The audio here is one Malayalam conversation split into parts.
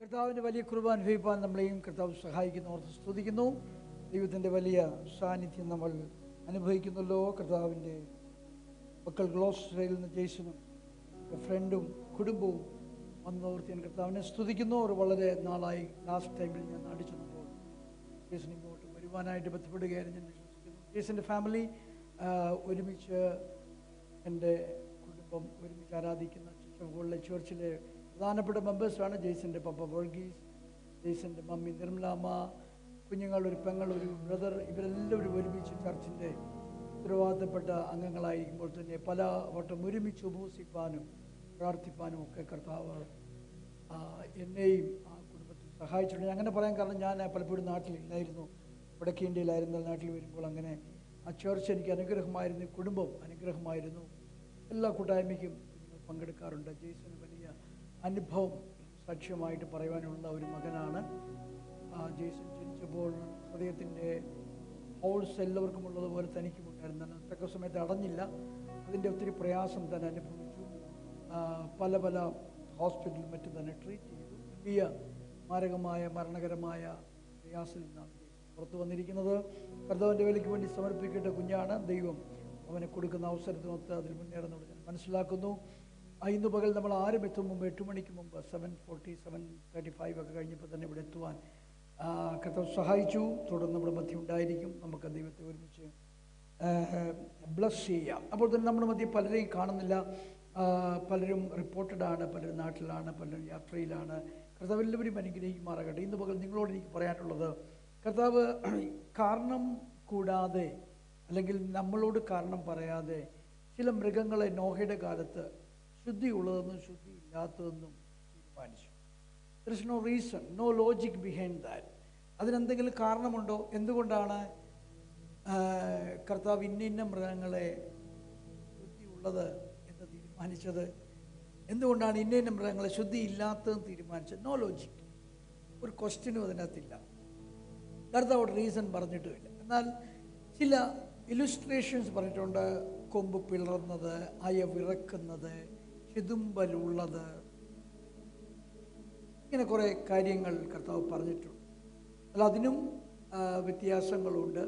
കർത്താവിൻ്റെ വലിയ കൃപ അനുഭവിപ്പാൻ നമ്മളെയും കർത്താവ് സഹായിക്കുന്നു, ഓർത്ത് സ്തുതിക്കുന്നു. ദൈവത്തിൻ്റെ വലിയ സാന്നിധ്യം നമ്മൾ അനുഭവിക്കുന്നല്ലോ. കർത്താവിൻ്റെ മക്കൾ ഗ്ലോസ്റ്ററിൽ നിന്ന് ജെയ്സനും ഫ്രണ്ടും കുടുംബവും വന്നോർത്ത് ഞാൻ കർത്താവിനെ സ്തുതിക്കുന്നു. അവർ വളരെ നാളായി ലാസ്റ്റ് ടൈമിൽ ഞാൻ നാട്ടിൽ ചെന്നപ്പോൾ ജെയ്സൺ ഇങ്ങോട്ട് വരുവാനായിട്ട് ബന്ധപ്പെടുകയായിരുന്നു ഞാൻ വിശ്വസിക്കുന്നു. ജെയ്സൻ്റെ ഫാമിലി ഒരുമിച്ച് എൻ്റെ കുടുംബം ഒരുമിച്ച് ആരാധിക്കുന്ന ചിച്ചഹോളിലെ ചർച്ചിലെ പ്രധാനപ്പെട്ട മെമ്പേഴ്സാണ്. ജെയ്സൻ്റെ പപ്പ വർഗീസ്, ജെയ്സൻ്റെ മമ്മി നിർമ്മലാമ്മ, കുഞ്ഞുങ്ങൾ, ഒരു പെങ്ങൾ, ഒരു ബ്രദർ, ഇവരെല്ലാവരും ഒരുമിച്ച് ചർച്ചിൻ്റെ ഉത്തരവാദിത്തപ്പെട്ട അംഗങ്ങളായിരിക്കുമ്പോൾ തന്നെ പല വട്ടം ഒരുമിച്ച് ഉപവസിപ്പാനും പ്രാർത്ഥിപ്പാനും ഒക്കെ കർത്താവ് എന്നെയും ആ കുടുംബത്തിൽ സഹായിച്ചിട്ടുണ്ട്. അങ്ങനെ പറയാൻ കാരണം ഞാൻ പലപ്പോഴും നാട്ടിലില്ലായിരുന്നു, വടക്കേ ഇന്ത്യയിലായിരുന്നു. നാട്ടിൽ വരുമ്പോൾ അങ്ങനെ ആ ചർച്ച് എനിക്ക് അനുഗ്രഹമായിരുന്നു, കുടുംബം അനുഗ്രഹമായിരുന്നു. എല്ലാ കൂട്ടായ്മയ്ക്കും കുഞ്ഞുങ്ങൾ പങ്കെടുക്കാറുണ്ട്. ജെയ്സന് വലിയ അനുഭവം സാക്ഷ്യമായിട്ട് പറയുവാനുള്ള ഒരു മകനാണ്. ജെയ്സൺ ജനിച്ചപ്പോൾ ഹൃദയത്തിൻ്റെ ഹോൾസ് എല്ലാവർക്കും ഉള്ളതുപോലെ തനിക്കുമുണ്ടായിരുന്നു. തക്ക സമയത്ത് അടഞ്ഞില്ല. അതിൻ്റെ ഒത്തിരി പ്രയാസം തന്നെ അനുഭവിച്ചു. പല പല ഹോസ്പിറ്റലിൽ മറ്റും തന്നെ ട്രീറ്റ് ചെയ്തു. വലിയ മാരകമായ മരണകരമായ പ്രയാസത്തിൽ നിന്നാണ് പുറത്തു വന്നിരിക്കുന്നത്. കർത്താവിൻ്റെ വേലയ്ക്ക് വേണ്ടി സമർപ്പിക്കേണ്ട കുഞ്ഞാണ്. ദൈവം അവനെ കൊടുക്കുന്ന അവസരത്തിനൊത്ത് അതിൽ മുന്നേറുന്നത് ഞാൻ മനസ്സിലാക്കുന്നു. ഇന്ന് പകൽ നമ്മൾ ആരും എത്തും മുമ്പ് 8 മണിക്ക് മുമ്പ് 7:40 7:35 ഒക്കെ കഴിഞ്ഞപ്പോൾ തന്നെ ഇവിടെ എത്തുവാൻ കർത്താവ് സഹായിച്ചു. തുടർന്ന് നമ്മുടെ മധ്യം ഉണ്ടായിരിക്കും. നമുക്ക് ദൈവത്തെ ഒരുമിച്ച് ബ്ലസ് ചെയ്യാം. അപ്പോൾ തന്നെ നമ്മുടെ മധ്യം പലരെയും കാണുന്നില്ല. പലരും റിപ്പോർട്ടഡാണ്, പലരും നാട്ടിലാണ്, പലരും യാത്രയിലാണ്. കർത്താവ് എല്ലാവരും അനുഗ്രഹിക്കുമാറാകട്ടെ. ഇന്ന് പകൽ നിങ്ങളോട് എനിക്ക് പറയാനുള്ളത്, കർത്താവ് കാരണം കൂടാതെ അല്ലെങ്കിൽ നമ്മളോട് കാരണം പറയാതെ ചില മൃഗങ്ങളെ നോഹയുടെ കാലത്ത് ശുദ്ധിയുള്ളതെന്നും ശുദ്ധിയില്ലാത്തതെന്നും തീരുമാനിച്ചു. There is no reason, no logic behind that. അതിനെന്തെങ്കിലും കാരണമുണ്ടോ? എന്തുകൊണ്ടാണ് കർത്താവ് ഇന്ന മൃഗങ്ങളെ ശുദ്ധിയുള്ളത് എന്ന് തീരുമാനിച്ചത്? എന്തുകൊണ്ടാണ് ഇന്ന മൃഗങ്ങളെ ശുദ്ധിയില്ലാത്തതെന്ന് തീരുമാനിച്ചത്? No logic. ഒരു ക്വസ്റ്റ്യനും അതിനകത്തില്ല. കർത്താവ് റീസൺ പറഞ്ഞിട്ടുമില്ല. എന്നാൽ ചില ഇലുസ്ട്രേഷൻസ് പറഞ്ഞിട്ടുണ്ട്. കൊമ്പ് പിളർന്നത്, അയവിറക്കുന്നത്, ചെതുമ്പലുള്ളത്, ഇങ്ങനെ കുറേ കാര്യങ്ങൾ കർത്താവ് പറഞ്ഞിട്ടുണ്ട്. അല്ല, അതിനും വ്യത്യാസങ്ങളുണ്ട്.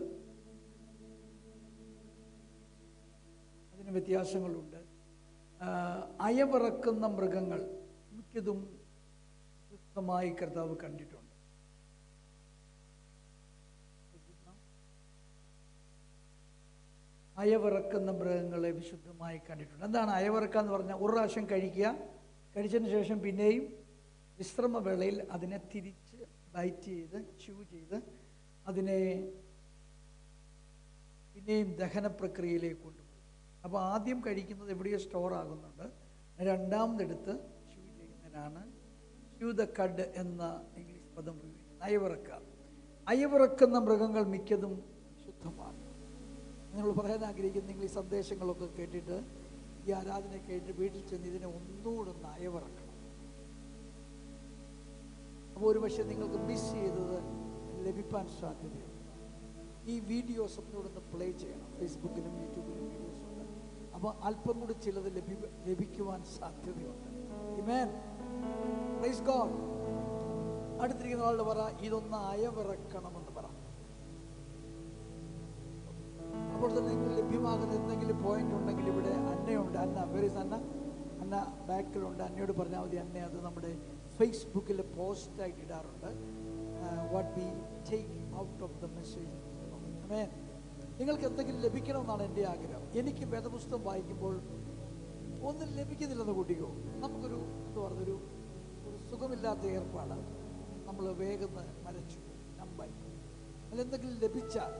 അയവിറക്കുന്ന മൃഗങ്ങൾ മിക്കതും ശുദ്ധമായി കർത്താവ് കണ്ടിട്ടുണ്ട്. അയവിറക്കുന്ന മൃഗങ്ങളെ വിശുദ്ധമായി കണ്ടിട്ടുണ്ട്. എന്താണ് അയവിറക്കുക എന്ന് പറഞ്ഞാൽ? ഒരു പ്രാവശ്യം കഴിക്കുക, കഴിച്ചതിന് ശേഷം പിന്നെയും വിശ്രമവേളയിൽ അതിനെ തിരിച്ച് ബൈറ്റ് ചെയ്ത് ച്യൂ ചെയ്ത് അതിനെ പിന്നെയും ദഹന പ്രക്രിയയിലേക്ക് കൊണ്ടുപോകും. അപ്പോൾ ആദ്യം കഴിക്കുന്നത് എവിടെയോ സ്റ്റോർ ആകുന്നുണ്ട്. രണ്ടാമതെടുത്ത് ച്യൂ ചെയ്യുന്നതിനാണ് ച്യൂ ദ കഡ് എന്ന ഇംഗ്ലീഷ് പദം ഉപയോഗിക്കുന്നത്. അയവിറക്കുക. അയവിറക്കുന്ന മൃഗങ്ങൾ മിക്കതും ശുദ്ധമാണ്. നിങ്ങൾ പറയാൻ ആഗ്രഹിക്കുന്ന, നിങ്ങൾ ഈ സന്ദേശങ്ങളൊക്കെ കേട്ടിട്ട്, ഈ ആരാധന കേട്ടിട്ട് വീട്ടിൽ ചെന്ന് ഇതിനെ ഒന്നുകൂടെ ഒന്ന് അയവിറക്കണം. അപ്പോൾ ഒരു പക്ഷേ നിങ്ങൾക്ക് മിസ് ചെയ്തത് ലഭിക്കാൻ സാധ്യതയുണ്ട്. ഈ വീഡിയോസ് ഒന്നുകൂടെ പ്ലേ ചെയ്യണം. ഫേസ്ബുക്കിലും യൂട്യൂബിലും വീഡിയോസ് ഉണ്ട്. അപ്പോൾ അല്പം കൂടി ചിലത് ലഭിക്കുവാൻ സാധ്യതയുണ്ട്. ആമേൻ, പ്രൈസ് ഗോഡ്. അടുത്തിരിക്കുന്ന ആളുടെ പറ, ഇതൊന്ന് അയവിറക്കണമെന്ന് പറ. അപ്പോൾ തന്നെ നിങ്ങൾ ലഭ്യമാകുന്ന എന്തെങ്കിലും പോയിന്റ് ഉണ്ടെങ്കിൽ ഇവിടെ അന്നയുണ്ട്. വെരീസ് അന്ന ബാക്കിലുണ്ട്. അന്നയോട് പറഞ്ഞാൽ മതി. അന്ന അത് നമ്മുടെ ഫേസ്ബുക്കിൽ പോസ്റ്റായിട്ട് ഇടാറുണ്ട്. What we take out of the message. ആമേൻ. നിങ്ങൾക്ക് എന്തെങ്കിലും ലഭിക്കണമെന്നാണ് എൻ്റെ ആഗ്രഹം. എനിക്ക് വേദപുസ്തകം വായിക്കുമ്പോൾ ഒന്നും ലഭിക്കുന്നില്ലെന്ന് കൂട്ടിക്കോ. നമുക്കൊരു പറഞ്ഞൊരു സുഖമില്ലാത്ത ഏർപ്പാടാണ്. നമ്മൾ വേഗം മരച്ചു നമ്പായി. അതിലെന്തെങ്കിലും ലഭിച്ചാൽ,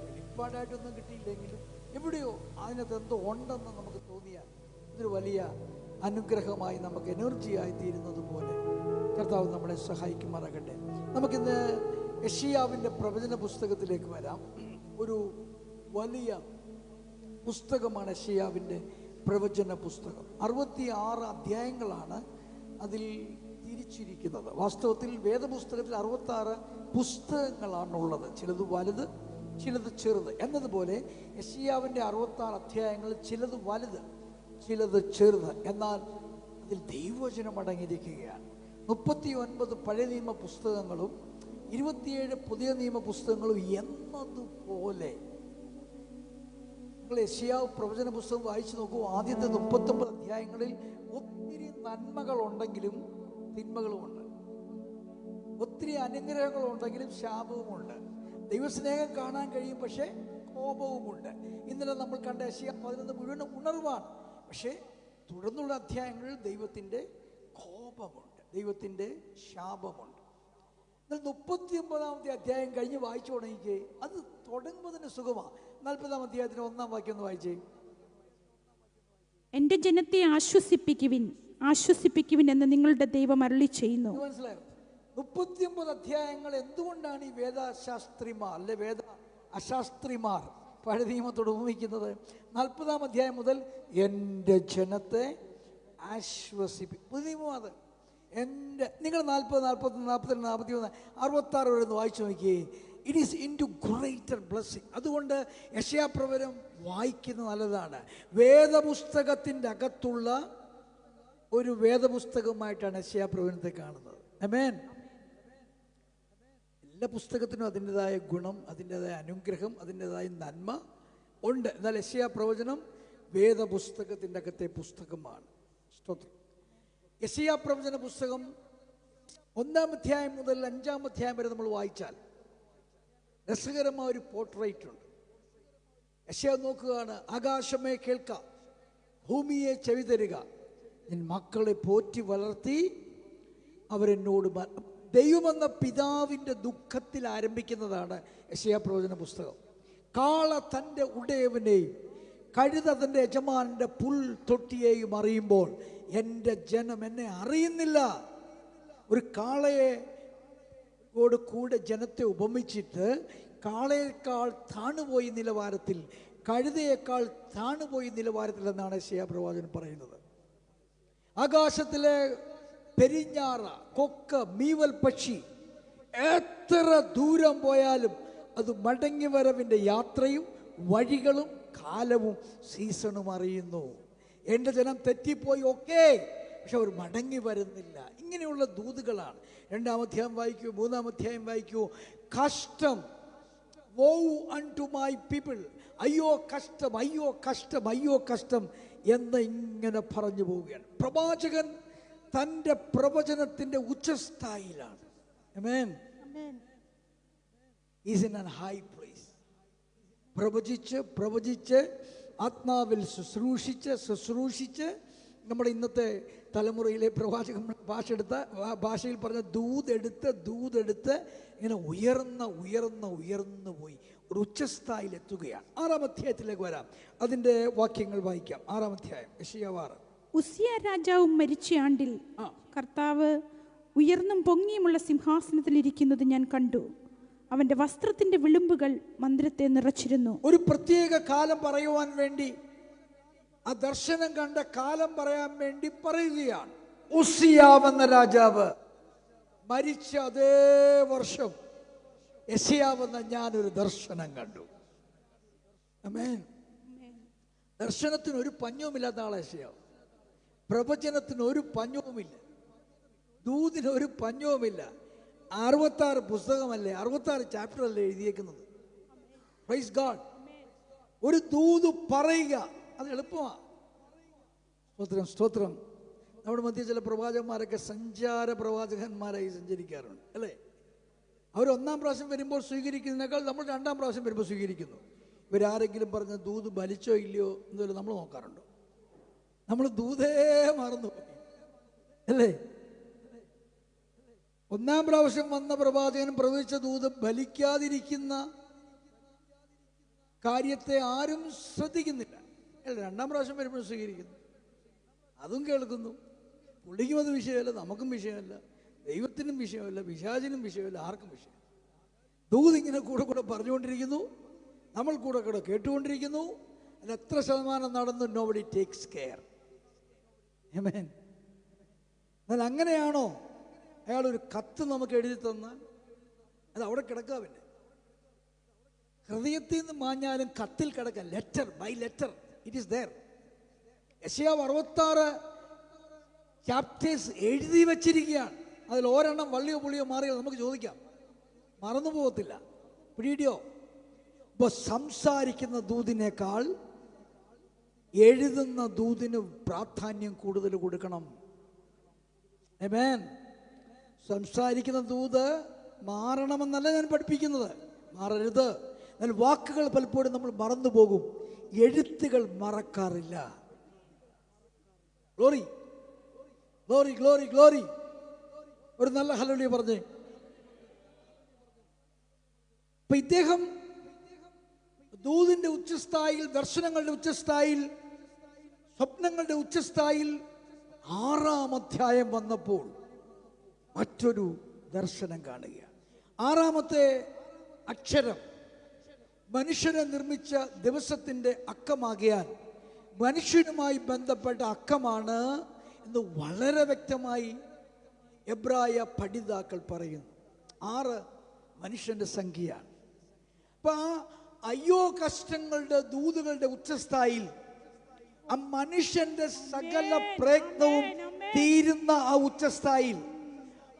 വെളിപ്പാടായിട്ടൊന്നും കിട്ടിയില്ലെങ്കിലും എവിടെയോ അതിനകത്ത് എന്തോ ഉണ്ടെന്ന് നമുക്ക് തോന്നിയാൽ ഇതൊരു വലിയ അനുഗ്രഹമായി, നമുക്ക് എനർജിയായി തീരുന്നത് പോലെ കർത്താവ് നമ്മളെ സഹായിക്കുമാറാകട്ടെ. നമുക്കിന്ന് യെശയ്യാവിൻ്റെ പ്രവചന പുസ്തകത്തിലേക്ക് വരാം. ഒരു വലിയ പുസ്തകമാണ് യെശയ്യാവിൻ്റെ പ്രവചന പുസ്തകം. 66 അധ്യായങ്ങളാണ് അതിൽ തിരിച്ചിരിക്കുന്നത്. വാസ്തവത്തിൽ വേദപുസ്തകത്തിൽ 66 പുസ്തകങ്ങളാണുള്ളത്. ചിലത് വലുത്, ചിലത് ചെറുത് എന്നതുപോലെ യെശയ്യാവിൻ്റെ 66 അധ്യായങ്ങൾ ചിലത് വലുത്, ചിലത് ചെറുത്. എന്നാൽ അതിൽ ദൈവവചനം അടങ്ങിയിരിക്കുകയാണ്. 39 പഴയ നിയമ പുസ്തകങ്ങളും 27 പുതിയ നിയമ പുസ്തകങ്ങളും എന്നതുപോലെ. നിങ്ങൾ യെശയ്യാവ് പ്രവചന പുസ്തകം വായിച്ചു നോക്കൂ. ആദ്യത്തെ 39 അധ്യായങ്ങളിൽ ഒത്തിരി നന്മകളുണ്ടെങ്കിലും തിന്മകളുമുണ്ട്, ഒത്തിരി അനുഗ്രഹങ്ങളുണ്ടെങ്കിലും ശാപവുമുണ്ട്. ദൈവസ്നേഹം കാണാൻ കഴിയും, പക്ഷേ കോപവുമുണ്ട്. ഇന്നലെ നമ്മൾ കണ്ട യെശയ്യാവ് 11 മുഴുവൻ ഉണർവാണ്. പക്ഷേ തുടർന്നുള്ള അധ്യായങ്ങളിൽ ദൈവത്തിൻ്റെ കോപമുണ്ട്, ദൈവത്തിൻ്റെ ശാപമുണ്ട്. എന്നാൽ 39 അധ്യായം കഴിഞ്ഞ് വായിച്ചു തുടങ്ങിക്കേ, അത് തുടങ്ങുന്നതിന് സുഖമാണ്. 40 അധ്യായത്തിന് 1-ാം വാക്യം ഒന്ന് വായിച്ചേ. എന്റെ ജനത്തെ ആശ്വസിപ്പിക്കുവിൻ, ആശ്വസിപ്പിക്കുവിൻ എന്ന് നിങ്ങളുടെ ദൈവം അരുളി ചെയ്യുന്നു. മനസ്സിലായോ? 39 അധ്യായങ്ങൾ എന്തുകൊണ്ടാണ് ഈ വേദശാസ്ത്രിമാർ അല്ലെ വേദ അശാസ്ത്രിമാർ പഴയ നിയമത്തോട് ഉപമിക്കുന്നത്? 40 അധ്യായം മുതൽ എൻ്റെ ജനത്തെ ആശ്വസിപ്പിക്കും. പുതിയ നിയമം അത്. നിങ്ങൾ 40, 41, 42, 41, 66 വരെ ഒന്ന് വായിച്ചു നോക്കിയേ. It is in to greater blessing. അതുകൊണ്ട് യെശയ്യാ പ്രവചനം വായിക്കുന്നത് നല്ലതാണ്. വേദപുസ്തകത്തിൻ്റെ അകത്തുള്ള ഒരു വേദപുസ്തകമായിട്ടാണ് യെശയ്യാ പ്രവചനത്തെ കാണുന്നത്. ആമേൻ. എല്ലാ പുസ്തകത്തിനും അതിൻ്റെതായ ഗുണം, അതിൻ്റെതായ അനുഗ്രഹം, അതിൻ്റെതായ നന്മ ഉണ്ട്. എന്നാൽ യെശയ്യാ പ്രവചനം വേദപുസ്തകത്തിൻ്റെ അകത്തെ പുസ്തകമാണ്. സ്തോത്രം. യെശയ്യാ പ്രവചന പുസ്തകം 1-ാം അധ്യായം മുതൽ 5-ാം അധ്യായം വരെ നമ്മൾ വായിച്ചാൽ രസകരമായ ഒരു പോർട്രേറ്റ് ഉണ്ട്. യെശയ്യാ നോക്കുകയാണ്, ആകാശമേ കേൾക്ക, ഭൂമിയെ ചെവി തരിക, ഞാൻ മക്കളെ പോറ്റി വളർത്തി അവരെന്നോട്. ദൈവമെന്ന പിതാവിൻ്റെ ദുഃഖത്തിൽ ആരംഭിക്കുന്നതാണ് യെശയ്യാ പ്രവചന പുസ്തകം. കാള തൻ്റെ ഉടയവനെയും കഴുത തൻ്റെ യജമാനൻ്റെ പുൽ തൊട്ടിയെയും അറിയുമ്പോൾ എൻ്റെ ജനം എന്നെ അറിയുന്നില്ല. ഒരു കാളയെ കൂടെ ജനത്തെ ഉപമിച്ചിട്ട് കാളയേക്കാൾ താണുപോയി നിലവാരത്തിൽ, കഴുതയേക്കാൾ താണുപോയി നിലവാരത്തിൽ എന്നാണ് യെശയ്യാ പ്രവാചകൻ പറയുന്നത്. ആകാശത്തിലെ പെരിഞ്ഞാറ, കൊക്ക്, മീവൽ പക്ഷി എത്ര ദൂരം പോയാലും അത് മടങ്ങി വരവിൻ്റെ യാത്രയും വഴികളും കാലവും സീസണും അറിയുന്നു. എൻ്റെ ജനം തെറ്റിപ്പോയി, ഓക്കെ, പക്ഷെ അവർ മടങ്ങി വരുന്നില്ല. ഇങ്ങനെയുള്ള ദൂതുകളാണ്. 2-ാം അധ്യായം വായിക്കൂ, 3-ാം അധ്യായം വായിക്കൂ. കഷ്ടം, woe unto my people, അയ്യോ കഷ്ടം, അയ്യോ കഷ്ടം, അയ്യോ കഷ്ടം എന്ന് ഇങ്ങനെ പറഞ്ഞു പോവുകയാണ്. പ്രവാചകൻ തൻ്റെ പ്രവചനത്തിൻ്റെ ഉച്ചസ്ഥായിലാണ്. ആമേൻ. Is in an high place. പ്രവചിച്ച് ആത്മാവിൽ ശുശ്രൂഷിച്ച് നമ്മുടെ ഇന്നത്തെ തലമുറയിലെ പ്രവാചകൻ ഭാഷയിൽ പറഞ്ഞ ദൂതെടുത്ത് ഇങ്ങനെ ഉയർന്നു പോയി ഒരു ഉച്ചസ്ഥായിലെത്തുകയാണ്. 6-ാം അധ്യായത്തിലേക്ക് വരാം. അതിൻ്റെ വാക്യങ്ങൾ വായിക്കാം. 6-ാം അധ്യായം യെശയ്യാ 6. ഉസിയ രാജാവ് മരിച്ച ആണ്ടിൽ കർത്താവ് ഉയർന്നും പൊങ്ങിയുമുള്ള സിംഹാസനത്തിൽ ഇരിക്കുന്നത് ഞാൻ കണ്ടു. അവന്റെ വസ്ത്രത്തിന്റെ വിളുമ്പുകൾ മന്ദിരത്തെ നിറച്ചിരുന്നു. ഒരു പ്രത്യേക കാലം പറയുവാൻ വേണ്ടി, ആ ദർശനം കണ്ട കാലം പറയാൻ വേണ്ടി പറയുകയാണ്. ഉസിയാവെന്ന രാജാവ് മരിച്ച അതേ വർഷം യെശയ്യാവെന്ന ഞാനൊരു ദർശനം കണ്ടു. ആമേൻ. ദർശനത്തിന് ഒരു പഞ്ഞവുമില്ലാത്ത ആളെ യെശയ്യാവ്. പ്രവചനത്തിന് ഒരു പഞ്ഞവുമില്ല, ദൂതിന് ഒരു പഞ്ഞവുമില്ല. 66 പുസ്തകമല്ലേ, 66 ചാപ്റ്റർ അല്ലേ എഴുതിയേക്കുന്നത്. Praise God. ഒരു ദൂത് പറയുക അത് എളുപ്പമാണ്. സ്തോത്രം. നമ്മുടെ മധ്യ ചില പ്രവാചകന്മാരൊക്കെ സഞ്ചാര പ്രവാചകന്മാരായി സഞ്ചരിക്കാറുണ്ട് അല്ലേ. അവർ 1-ാം പ്രാവശ്യം വരുമ്പോൾ സ്വീകരിക്കുന്നതിനേക്കാൾ നമ്മൾ 2-ാം പ്രാവശ്യം വരുമ്പോൾ സ്വീകരിക്കുന്നു. ഇവരാരെങ്കിലും പറഞ്ഞ ദൂത് ബലിച്ചോ ഇല്ലയോ എന്നൊരു നമ്മൾ നോക്കാറുണ്ടോ? നമ്മൾ ദൂതേ മറന്നുപോയി അല്ലേ. 1-ാം പ്രാവശ്യം വന്ന പ്രവാചകൻ പ്രവചിച്ച ദൂത് ബലിക്കാതിരിക്കുന്ന കാര്യത്തെ ആരും ശ്രദ്ധിക്കുന്നില്ല. 2-ാം പ്രാവശ്യം വരുമ്പോൾ സ്വീകരിക്കുന്നു, അതും കേൾക്കുന്നു. പുള്ളിക്കും അത് വിഷയമല്ല, നമുക്കും വിഷയമല്ല, ദൈവത്തിനും വിഷയമല്ല, പിശാചിനും വിഷയമല്ല, ആർക്കും വിഷയം. ദൂത് ഇങ്ങനെ കൂടെ പറഞ്ഞുകൊണ്ടിരിക്കുന്നു, നമ്മൾ കൂടെ കേട്ടുകൊണ്ടിരിക്കുന്നു. അതിൽ എത്ര ശതമാനം നടന്നു? Nobody takes care. ആമേൻ. എന്നാൽ അങ്ങനെയാണോ? അയാൾ ഒരു കത്ത് നമുക്ക് എഴുതി തന്നാൽ അത് അവിടെ കിടക്കുക. പിന്നെ ഹൃദയത്തിൽ നിന്ന് മാഞ്ഞാലും കത്തിൽ കിടക്കുക. Letter by letter it is there. യെശയ്യാവ് 66 ചാപ്റ്റേഴ്സ് എഴുതി വച്ചിരിക്കുകയാണ്. അതിൽ ഒരെണ്ണം വള്ളിയോ പുള്ളിയോ മാറിയോ നമുക്ക് ചോദിക്കാം, മറന്നു പോകത്തില്ല. പിടിയോ? ഇപ്പൊ സംസാരിക്കുന്ന ദൂതിനേക്കാൾ എഴുതുന്ന ദൂതിന് പ്രാധാന്യം കൂടുതൽ കൊടുക്കണം. ആമേൻ. സംസാരിക്കുന്ന ദൂത് മാറണമെന്നല്ല ഞാൻ പഠിപ്പിക്കുന്നത്, മാറരുത്. എന്നാൽ വാക്കുകൾ പലപ്പോഴും നമ്മൾ മറന്നു പോകും, എഴുത്തുകൾ മറക്കാറില്ല. Glory, glory, glory, glory. ഒരു നല്ല ഹല്ലേലൂയ പറഞ്ഞേ. അപ്പൊ ഇദ്ദേഹം ദൂതിന്റെ ഉച്ചസ്ഥായിൽ, ദർശനങ്ങളുടെ ഉച്ചസ്ഥായിൽ, സ്വപ്നങ്ങളുടെ ഉച്ചസ്ഥായിൽ 6-ാം അധ്യായം വന്നപ്പോൾ മറ്റൊരു ദർശനം കാണുക. 6-ാമത്തെ അക്ഷരം മനുഷ്യനെ നിർമ്മിച്ച ദിവസത്തിന്റെ അക്കമാകിയാൽ മനുഷ്യനുമായി ബന്ധപ്പെട്ട അക്കമാണ് എന്ന് വളരെ വ്യക്തമായി എബ്രായ പഠിതാക്കൾ പറയുന്നു. 6 മനുഷ്യന്റെ സംഖ്യയാണ്. അപ്പൊ ആ അയ്യോ കഷ്ടങ്ങളുടെ ദൂതുകളുടെ ഉച്ചസ്ഥായിൽ ആ മനുഷ്യന്റെ സകല പ്രയത്നവും തീരുന്ന ആ ഉച്ചസ്ഥായിൽ,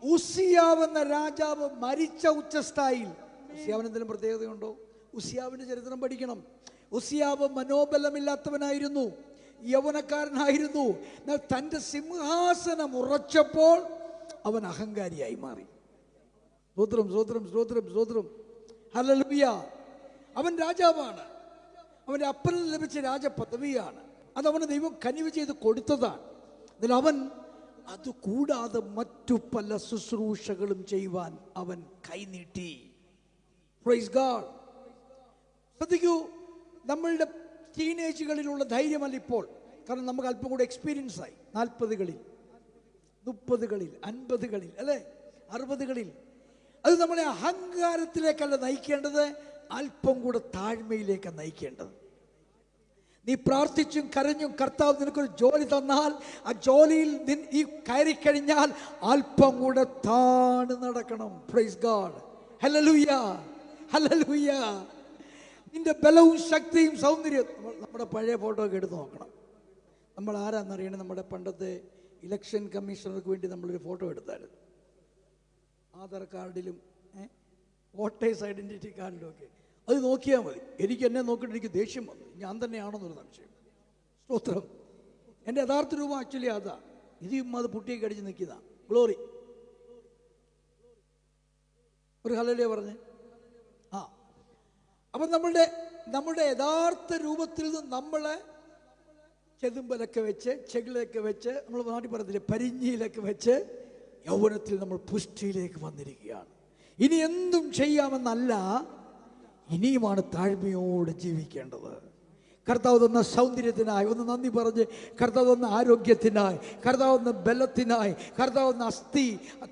ഉസിയാവെന്ന രാജാവ് മരിച്ച ഉച്ചസ്ഥായിൽ. ഉസിയാവിന് എന്തെങ്കിലും പ്രത്യേകതയുണ്ടോ? ഉസിയാവിന്റെ ചരിത്രം പഠിക്കണം. ഉസിയാവ് മനോബലമില്ലാത്തവനായിരുന്നു, യൗവനക്കാരനായിരുന്നു. എന്നാൽ തൻ്റെ സിംഹാസനം ഉറച്ചപ്പോൾ അവൻ അഹങ്കാരിയായി മാറി. സ്തോത്രം, സ്തോത്രം, സ്തോത്രം, സ്തോത്രം. ഹല്ലേലൂയ. അവൻ രാജാവാണ്, അവൻ്റെ അപ്പനിൽ ലഭിച്ച രാജപദവിയാണ്, അതവന് ദൈവം കനിവ് ചെയ്ത് കൊടുത്തതാണ്. എന്നാൽ അവൻ അതുകൂടാതെ മറ്റു പല ശുശ്രൂഷകളും ചെയ്യുവാൻ അവൻ കൈനീട്ടി. Praise God. ശ്രദ്ധിക്കൂ, നമ്മളുടെ ടീനേജുകളിലുള്ള ധൈര്യമല്ല ഇപ്പോൾ. കാരണം നമുക്ക് അല്പം കൂടെ എക്സ്പീരിയൻസ് ആയി. 40കളിൽ, 30കളിൽ, 50കളിൽ, അല്ലേ, 60കളിൽ. അത് നമ്മളെ അഹങ്കാരത്തിലേക്കല്ല നയിക്കേണ്ടത്, അല്പം കൂടെ താഴ്മയിലേക്കാണ് നയിക്കേണ്ടത്. നീ പ്രാർത്ഥിച്ചും കരഞ്ഞും കർത്താവ് നിനക്കൊരു ജോലി തന്നാൽ ആ ജോലിയിൽ ഈ കയറി കഴിഞ്ഞാൽ അല്പം കൂടെ താണ് നടക്കണം. Price God. Hallelujah, hallelujah. നിന്റെ ബലവും ശക്തിയും സൗന്ദര്യവും. നമ്മുടെ പഴയ ഫോട്ടോ ഒക്കെ എടുത്ത് നോക്കണം. നമ്മൾ ആരാന്നറിയണം? നമ്മുടെ പണ്ടത്തെ ഇലക്ഷൻ കമ്മീഷണർക്ക് വേണ്ടി നമ്മളൊരു ഫോട്ടോ എടുത്തായിരുന്നു. ആധാർ കാർഡിലും വോട്ടേഴ്സ് ഐഡൻറ്റിറ്റി കാർഡിലും ഒക്കെ. അത് നോക്കിയാൽ മതി. എനിക്ക് എന്നെ നോക്കിയിട്ട് എനിക്ക് ദേഷ്യം വന്നു, ഞാൻ തന്നെയാണെന്നൊരു സംശയം. സ്തോത്രം. എൻ്റെ യഥാർത്ഥ രൂപം ആക്ച്വലി അതാ. ഇതും അത് പുട്ടിയൊക്കെ അടിച്ച് നിൽക്കുന്ന. ഗ്ലോറി. ഒരു ഹല്ലേലൂയ പറഞ്ഞേ. ആ, അപ്പം നമ്മളുടെ യഥാർത്ഥ രൂപത്തിൽ നിന്ന് നമ്മളെ ചെതുമ്പലൊക്കെ വെച്ച്, ചെകിലൊക്കെ വെച്ച്, നമ്മൾ നാട്ടിൽ പറയത്തില്ലേ, പരിഞ്ഞിയിലൊക്കെ വെച്ച് യൗവനത്തിൽ നമ്മൾ പുഷ്ടിയിലേക്ക് വന്നിരിക്കുകയാണ്. ഇനി എന്തും ചെയ്യാമെന്നല്ല, ഇനിയുമാണ് താഴ്മയോടെ ജീവിക്കേണ്ടത്. കർത്താവ് തന്ന സൗന്ദര്യത്തിനായി ഒന്ന് നന്ദി പറഞ്ഞ്, കർത്താവ് തന്ന ആരോഗ്യത്തിനായി, കർത്താവ് തന്ന ബലത്തിനായി, കർത്താവ് തന്ന അസ്ഥി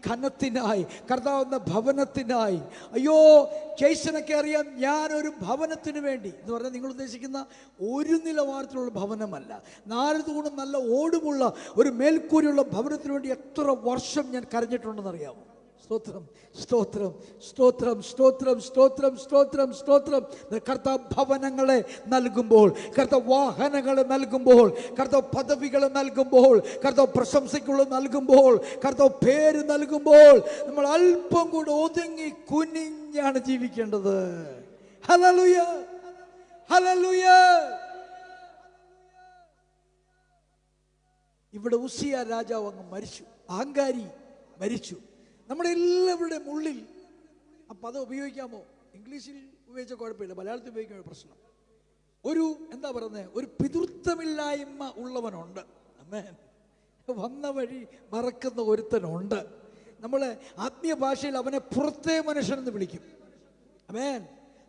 ഘനത്തിനായി, കർത്താവ് തന്ന ഭവനത്തിനായി. അയ്യോ, ജയ്സനൊക്കെ അറിയാം, ഞാനൊരു ഭവനത്തിന് വേണ്ടി എന്ന് പറഞ്ഞാൽ നിങ്ങൾ ഉദ്ദേശിക്കുന്ന ഒരു നിലവാരത്തിലുള്ള ഭവനമല്ല, 4 തൂണും നല്ല ഓടുമുള്ള ഒരു മേൽക്കൂരയുള്ള ഭവനത്തിന് വേണ്ടി എത്ര വർഷം ഞാൻ കരഞ്ഞിട്ടുണ്ടെന്നറിയാമോ? സ്തോത്രം, സ്തോത്രം, സ്തോത്രം, സ്തോത്രം, സ്തോത്രം, സ്തോത്രം, സ്തോത്രം. കർത്താവ് ഭവനങ്ങളെ നൽകുമ്പോൾ, കർത്താവ് വാഹനങ്ങളെ നൽകുമ്പോൾ, കർത്താവ് പദവികൾ നൽകുമ്പോൾ, കർത്താവ് പ്രശംസയ്ക്കുള്ളത് നൽകുമ്പോൾ, കർത്താവ് പേര് നൽകുമ്പോൾ നമ്മൾ അല്പം കൂടെ ഒതുങ്ങി കുനിഞ്ഞാണ് ജീവിക്കേണ്ടത്. Hallelujah, hallelujah. ഇവിടെ ഉസിയ രാജാവ് അങ്ങ് മരിച്ചു, അഹങ്കാരി മരിച്ചു. നമ്മുടെ എല്ലാവരുടെയും ഉള്ളിൽ ആ പദം ഉപയോഗിക്കാമോ? ഇംഗ്ലീഷിൽ ഉപയോഗിച്ച കുഴപ്പമില്ല, മലയാളത്തിൽ ഉപയോഗിക്കുന്ന പ്രശ്നം. ഒരു എന്താ പറയുന്നത്, ഒരു പിതൃത്വമില്ലായ്മ ഉള്ളവനുണ്ട്. ആമേൻ. വന്ന വഴി മറക്കുന്ന ഒരുത്തനുണ്ട്. നമ്മൾ ആത്മീയ ഭാഷയിൽ അവനെ പുറത്തേ മനുഷ്യനെന്ന് വിളിക്കും. ആമേൻ.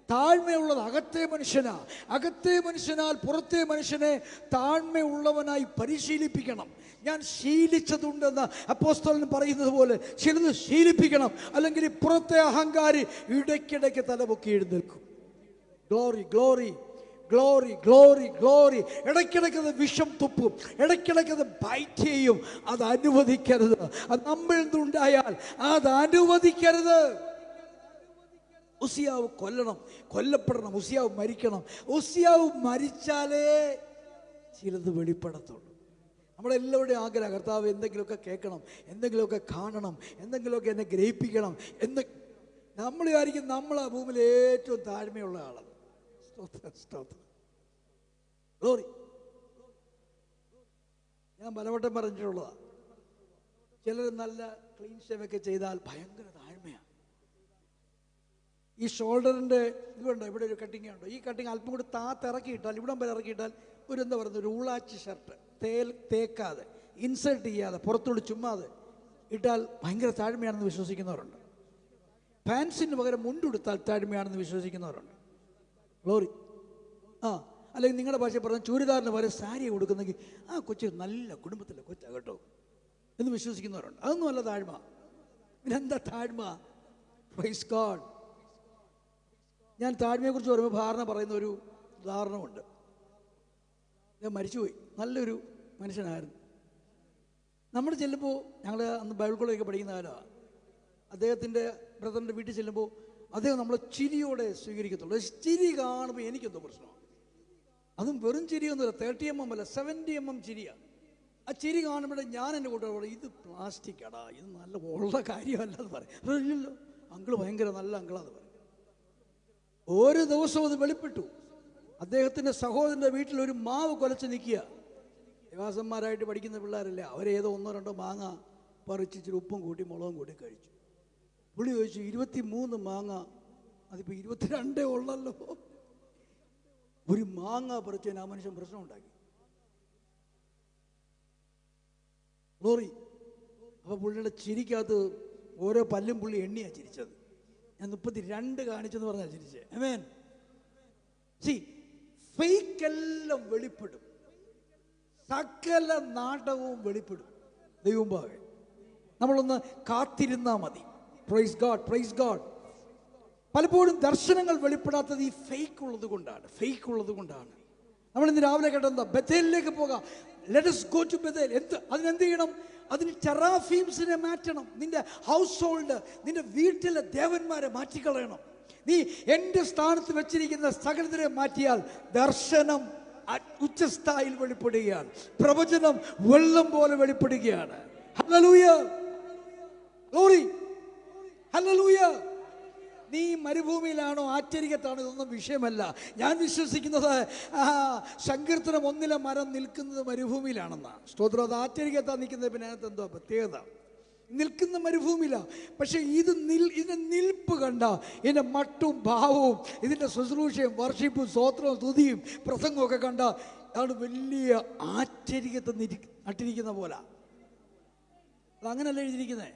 താഴ്മയുള്ളത് അകത്തെ മനുഷ്യനാ. അകത്തെ മനുഷ്യനാൽ പുറത്തെ മനുഷ്യനെ താഴ്മയുള്ളവനായി പരിശീലിപ്പിക്കണം. ഞാൻ ശീലിച്ചതുണ്ടെന്ന് അപ്പോസ്തലൻ പറയുന്നത് പോലെ ചിലത് ശീലിപ്പിക്കണം, അല്ലെങ്കിൽ പുറത്തെ അഹങ്കാരി ഇടയ്ക്കിടയ്ക്ക് തലപൊക്കി എഴുന്നേൽക്കും. Glory, glory, glory, glory, glory. ഇടയ്ക്കിടയ്ക്കത് വിഷം തുപ്പും, ഇടയ്ക്കിടയ്ക്കത് ബൈറ്റ് ചെയ്യും. അത് അനുവദിക്കരുത്. അത് നമ്മളിൽ നിന്നുണ്ടായാൽ അത് അനുവദിക്കരുത്. ഉസിയാവ് കൊല്ലപ്പെടണം, ഉസിയാവ് മരിക്കണം. ഉസിയാവ് മരിച്ചാലേ ചിലത് വെളിപ്പെടത്തുള്ളൂ. നമ്മളെല്ലാവരുടെയും ആഗ്രഹം, കർത്താവ് എന്തെങ്കിലുമൊക്കെ കേൾക്കണം, എന്തെങ്കിലുമൊക്കെ കാണണം, എന്തെങ്കിലുമൊക്കെ എന്നെ ഗ്രഹിപ്പിക്കണം എന്ന്. നമ്മൾ വിചാരിക്കും നമ്മൾ ആ ഭൂമിയിൽ ഏറ്റവും താഴ്മയുള്ള ആളാണ്. സ്തോത്രം. ഗ്ലോറി. ഞാൻ പലവട്ടം പറഞ്ഞിട്ടുള്ളതാണ്, ചിലർ നല്ല ക്ലീൻ ഷേവൊക്കെ ചെയ്താൽ ഭയങ്കര താഴ്മയാണ്. ഈ ഷോൾഡറിൻ്റെ ഇതുണ്ടോ, ഇവിടെ ഒരു കട്ടിങ് ഉണ്ടോ, ഈ കട്ടിങ് അല്പം കൂടി താത്തിറക്കിയിട്ടാൽ, ഇവിടം വരെ ഇറക്കിയിട്ടാൽ ഒരു എന്താ പറയുന്നത്, ഒരു ഉള്ളാച്ചി ഷർട്ട് തേക്കാതെ ഇൻസേർട്ട് ചെയ്യാതെ പുറത്തോട് ചുമ്മാതെ ഇട്ടാൽ ഭയങ്കര താഴ്മയാണെന്ന് വിശ്വസിക്കുന്നവരുണ്ട്. പാൻസിന് പകരം മുണ്ടെടുത്താൽ താഴ്മയാണെന്ന് വിശ്വസിക്കുന്നവരുണ്ട്. ഗ്ലോറി. അല്ലെങ്കിൽ നിങ്ങളുടെ ഭാഷ പറഞ്ഞാൽ ചൂരിദാറിന് പകരം സാരി കൊടുക്കുന്നെങ്കിൽ ആ കൊച്ചു നല്ല കുടുംബത്തിലെ കൊച്ചാ കേട്ടോ എന്ന് വിശ്വസിക്കുന്നവരുണ്ട്. അതൊന്നും അല്ല താഴ്മ. പിന്നെന്താ താഴ്മ? Praise God. ഞാൻ താഴ്മയെക്കുറിച്ച് പറയുമ്പോൾ ഭാരണ പറയുന്ന ഒരു ഉദാഹരണമുണ്ട്. ഞാൻ മരിച്ചുപോയി, നല്ലൊരു മനുഷ്യനായിരുന്നു. നമ്മൾ ചെല്ലുമ്പോൾ, ഞങ്ങൾ അന്ന് ബൈബിൾ കോളേജൊക്കെ പഠിക്കുന്ന കാലമാണ്, അദ്ദേഹത്തിൻ്റെ ബ്രദറിൻ്റെ വീട്ടിൽ ചെല്ലുമ്പോൾ അദ്ദേഹം നമ്മളെ ചിരിയോടെ സ്വീകരിക്കത്തുള്ളൂ. ചിരി കാണുമ്പോൾ എനിക്കെന്തോ പ്രശ്നമാണ്. അതും വെറും ചിരിയൊന്നുമില്ല, 30 mm അല്ല, 70 mm ചിരിയാണ്. ആ ചിരി കാണുമ്പോഴേ ഞാൻ എൻ്റെ കൂട്ടുകാർ പറയും, ഇത് പ്ലാസ്റ്റിക് അടാ, ഇത് നല്ല ഉള്ള കാര്യമല്ലെന്ന് പറയും. ഇല്ലല്ലോ അങ്കിള് ഭയങ്കര നല്ല അങ്കിളാന്ന് പറയും. ഓരോ ദിവസവും അത് വെളിപ്പെട്ടു. അദ്ദേഹത്തിൻ്റെ സഹോദരൻ്റെ വീട്ടിൽ ഒരു മാവ് കൊലച്ച് നിൽക്കുക. ദേവാസന്മാരായിട്ട് പഠിക്കുന്ന പിള്ളേരല്ലേ, അവരേതോ 1-2 മാങ്ങ പറിച്ചിട്ട് ഉപ്പും കൂട്ടി മുളകും കൂട്ടി കഴിച്ചു. പുള്ളി ചോദിച്ചു, 23 മാങ്ങ, അതിപ്പോൾ 22 ഉള്ളല്ലോ. ഒരു മാങ്ങ പറിച്ചതിന് ആ മനുഷ്യൻ പ്രശ്നം ഉണ്ടാക്കി. ഗ്ലോറി. അപ്പോൾ പുള്ളിയുടെ ചിരിക്കകത്ത് ഓരോ പല്ലും പുള്ളി എണ്ണിയാണ് ചിരിച്ചത്. ഞാൻ 32 കാണിച്ചെന്ന് പറഞ്ഞാൽ ചിരിച്ചേ. ആമേൻ. ഫേക്ക് എല്ലാം വെളിപ്പെടും, സകല നാടകവും വെളിപ്പെടും ദൈവമുമ്പാകെ. നമ്മളൊന്ന് കാത്തിരുന്നാൽ മതി. Price God, praise God. പലപ്പോഴും ദർശനങ്ങൾ വെളിപ്പെടാത്തത് ഈ ഫേക്ക് ഉള്ളത് കൊണ്ടാണ്. നമ്മൾ ഇന്ന് രാവിലെ കേട്ടെന്താ, ബഥേലിലേക്ക് പോകാം. Let us go to Bethel. അതിനെന്ത് ചെയ്യണം? അതിന് ചെറാഫീംസിനെ മാറ്റണം. നിന്റെ ഹൗസ് ഹോൾഡ്, നിന്റെ വീട്ടിലെ ദേവന്മാരെ മാറ്റിക്കളയണം. നീ എൻ്റെ സ്ഥാനത്ത് വെച്ചിരിക്കുന്ന സകലത്തിനെ മാറ്റിയാൽ ദർശനം ഉച്ചസ്ഥായിൽ വെളിപ്പെടുകയാണ്, പ്രവചനം വെള്ളം പോലെ വെളിപ്പെടുകയാണ്. Hallelujah, glory, hallelujah. നീ മരുഭൂമിയിലാണോ ആശ്ചര്യത്താണോ ഇതൊന്നും വിഷയമല്ല. ഞാൻ വിശ്വസിക്കുന്നത് സങ്കീർത്തനം 1 മരം നിൽക്കുന്നത് മരുഭൂമിയിലാണെന്നാണ്. സ്തോത്രം. അത് ആശ്ചര്യത്താൻ നിൽക്കുന്നത്, പിന്നെ അതിനകത്ത് എന്തോ പ്രത്യേകത? നിൽക്കുന്ന മരുഭൂമിയിലാണ്. പക്ഷെ ഇതിൻ്റെ നിൽപ്പ് കണ്ട, ഇതിൻ്റെ മട്ടും ഭാവവും, ഇതിൻ്റെ ശുശ്രൂഷയും വർഷിപ്പും സ്തോത്രവും സ്തുതിയും പ്രസംഗമൊക്കെ കണ്ട ആണ് വലിയ ആശ്ചര്യത്തെ നട്ടിരിക്കുന്ന പോലെ. അതങ്ങനല്ല എഴുതിയിരിക്കുന്നത്.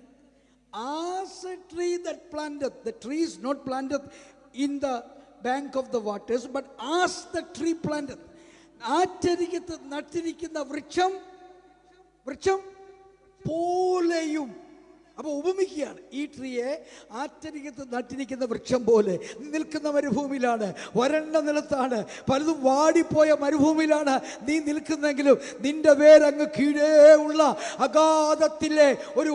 As a tree that planteth, the tree is not planted in the bank of the waters, but as the tree planteth. ആശ്ചര്യത്തെ നട്ടിരിക്കുന്ന വൃക്ഷം പോലെയും. അപ്പോൾ ഉപമിക്കുകയാണ് ഈ ട്രീയെ ആശ്ചര്യത്തെ നട്ടിരിക്കുന്ന വൃക്ഷം പോലെ. നിൽക്കുന്ന മരുഭൂമിയിലാണ്, വരണ്ട നിലത്താണ്, പലതും വാടിപ്പോയ മരുഭൂമിയിലാണ് നീ നിൽക്കുന്നെങ്കിലും നിന്റെ വേരങ്ങ് കീഴേ ഉള്ള അഗാധത്തിലെ ഒരു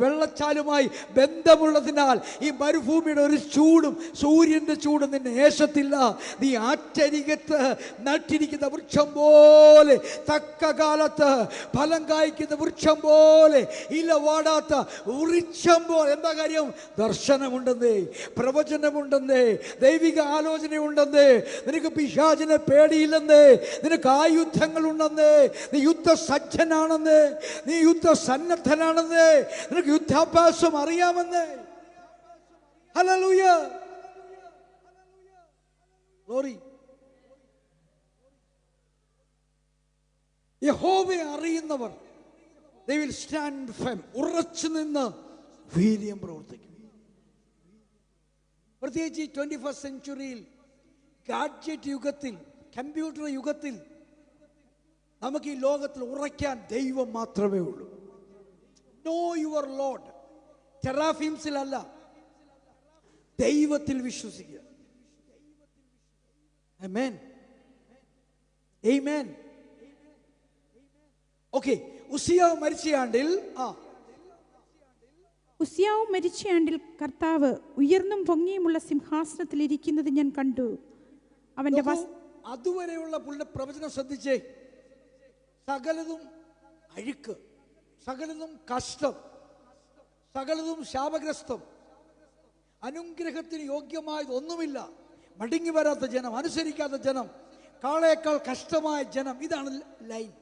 വെള്ളച്ചാലുമായി ബന്ധമുള്ളതിനാൽ ഈ മരുഭൂമിയുടെ ഒരു ചൂടും സൂര്യൻ്റെ ചൂടും നിന്നെ ഏശത്തില്ല. നീ ആശ്ചര്യത്തെ നട്ടിരിക്കുന്ന വൃക്ഷം പോലെ, തക്ക കാലത്ത് ഫലം കായ്ക്കുന്ന വൃക്ഷം പോലെ, ഇല വാടാത്ത വൃക്ഷം പോലെ. എന്താ കാര്യം? ദർശനമുണ്ടെന്നേ, പ്രവചനമുണ്ടെന്നേ, ദൈവിക ആലോചനയുണ്ടെന്നേ, നിനക്ക് പിശാചിനെ പേടിയില്ലെന്നേ, നിനക്ക് ആയുധങ്ങൾ ഉണ്ടെന്നേ, നീ യുദ്ധസജ്ജനാണെന്നേ, നീ യുദ്ധസന്നദ്ധനാണെന്നേ, നിനക്ക് യുദ്ധാഭ്യാസം അറിയാമെന്നേ. Hallelujah, glory. യഹോവയെ അറിയുന്നവർ they will stand firm. ഉറച്ചു നിന്ന് വീര്യം പ്രവർത്തിക്കും. പ്രത്യേകിച്ച് 21st സെഞ്ച്വറിയിൽ, ഗാഡ്ജറ്റ് യുഗത്തിൽ, കമ്പ്യൂട്ടർ യുഗത്തിൽ നമുക്ക് ഈ ലോകത്തിൽ ഉറയ്ക്കാൻ ദൈവം മാത്രമേ ഉള്ളൂ. No your load. ചെറാഫീംസിലല്ല, ദൈവത്തിൽ വിശ്വസിക്കുക. ആമേൻ, ആമേൻ. ഓക്കെ. ഉസിയാവ് മരിച്ചയാണ്ടിൽ കർത്താവ് ഉയർന്നും പൊങ്ങിയുമുള്ള സിംഹാസനത്തിൽ ഇരിക്കുന്നത് ഞാൻ കണ്ടു. അവന്റെ അതുവരെയുള്ള പുള്ളിയുടെ പ്രവചനം ശ്രദ്ധിച്ചേ. സകലതും അഴുക്ക്, സകലതും കഷ്ടം, സകലതും ശാപഗ്രസ്തം, അനുഗ്രഹത്തിന് യോഗ്യമായതൊന്നുമില്ല. മടങ്ങി വരാത്ത ജനം, അനുസരിക്കാത്ത ജനം, കാളയേക്കാൾ കഷ്ടമായ ജനം. ഇതാണ് ലൈൻ.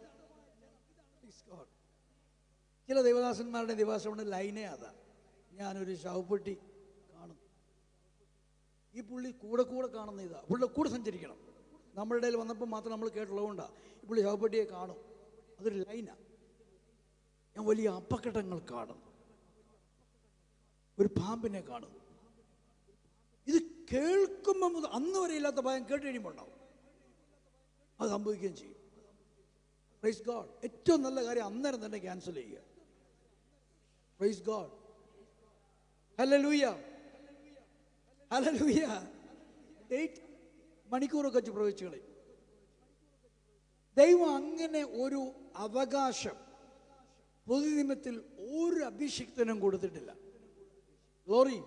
ചില ദേവദാസന്മാരുടെ ദിവസമുണ്ട് ലൈനേ അതാ. ഞാനൊരു ശവപ്പെട്ടി കാണും, ഈ പുള്ളി കൂടെ കൂടെ കാണുന്ന ഇതാ, പുള്ളി കൂടെ സഞ്ചരിക്കണം. നമ്മുടെ ഇടയിൽ വന്നപ്പോൾ മാത്രം നമ്മൾ കേട്ടുള്ളതുകൊണ്ടാണ് ഈ പുള്ളി ശവപ്പെട്ടിയെ കാണും. അതൊരു ലൈനാ. ഞാൻ വലിയ അപകടങ്ങൾ കാണുന്നു, ഒരു പാമ്പിനെ കാണുന്നു. ഇത് കേൾക്കുമ്പോൾ മുതൽ അന്ന് വരെ ഇല്ലാത്ത ഭയം കേട്ട് കഴിയുമ്പോൾ ഉണ്ടാവും. അത് സംഭവിക്കുകയും ചെയ്യും. Praise God. ഏറ്റവും നല്ല കാര്യം അന്നേരം തന്നെ ക്യാൻസൽ ചെയ്യുക. Price God. Hallelujah, hallelujah. 8 മണിക്കൂറൊക്കെ വെച്ച് പ്രവചിച്ചു കളയും. ദൈവം അങ്ങനെ ഒരു അവകാശം പൊതുനിയമത്തിൽ ഒരു അഭിഷിക്തനും കൊടുത്തിട്ടില്ല. ഗ്ലോറി.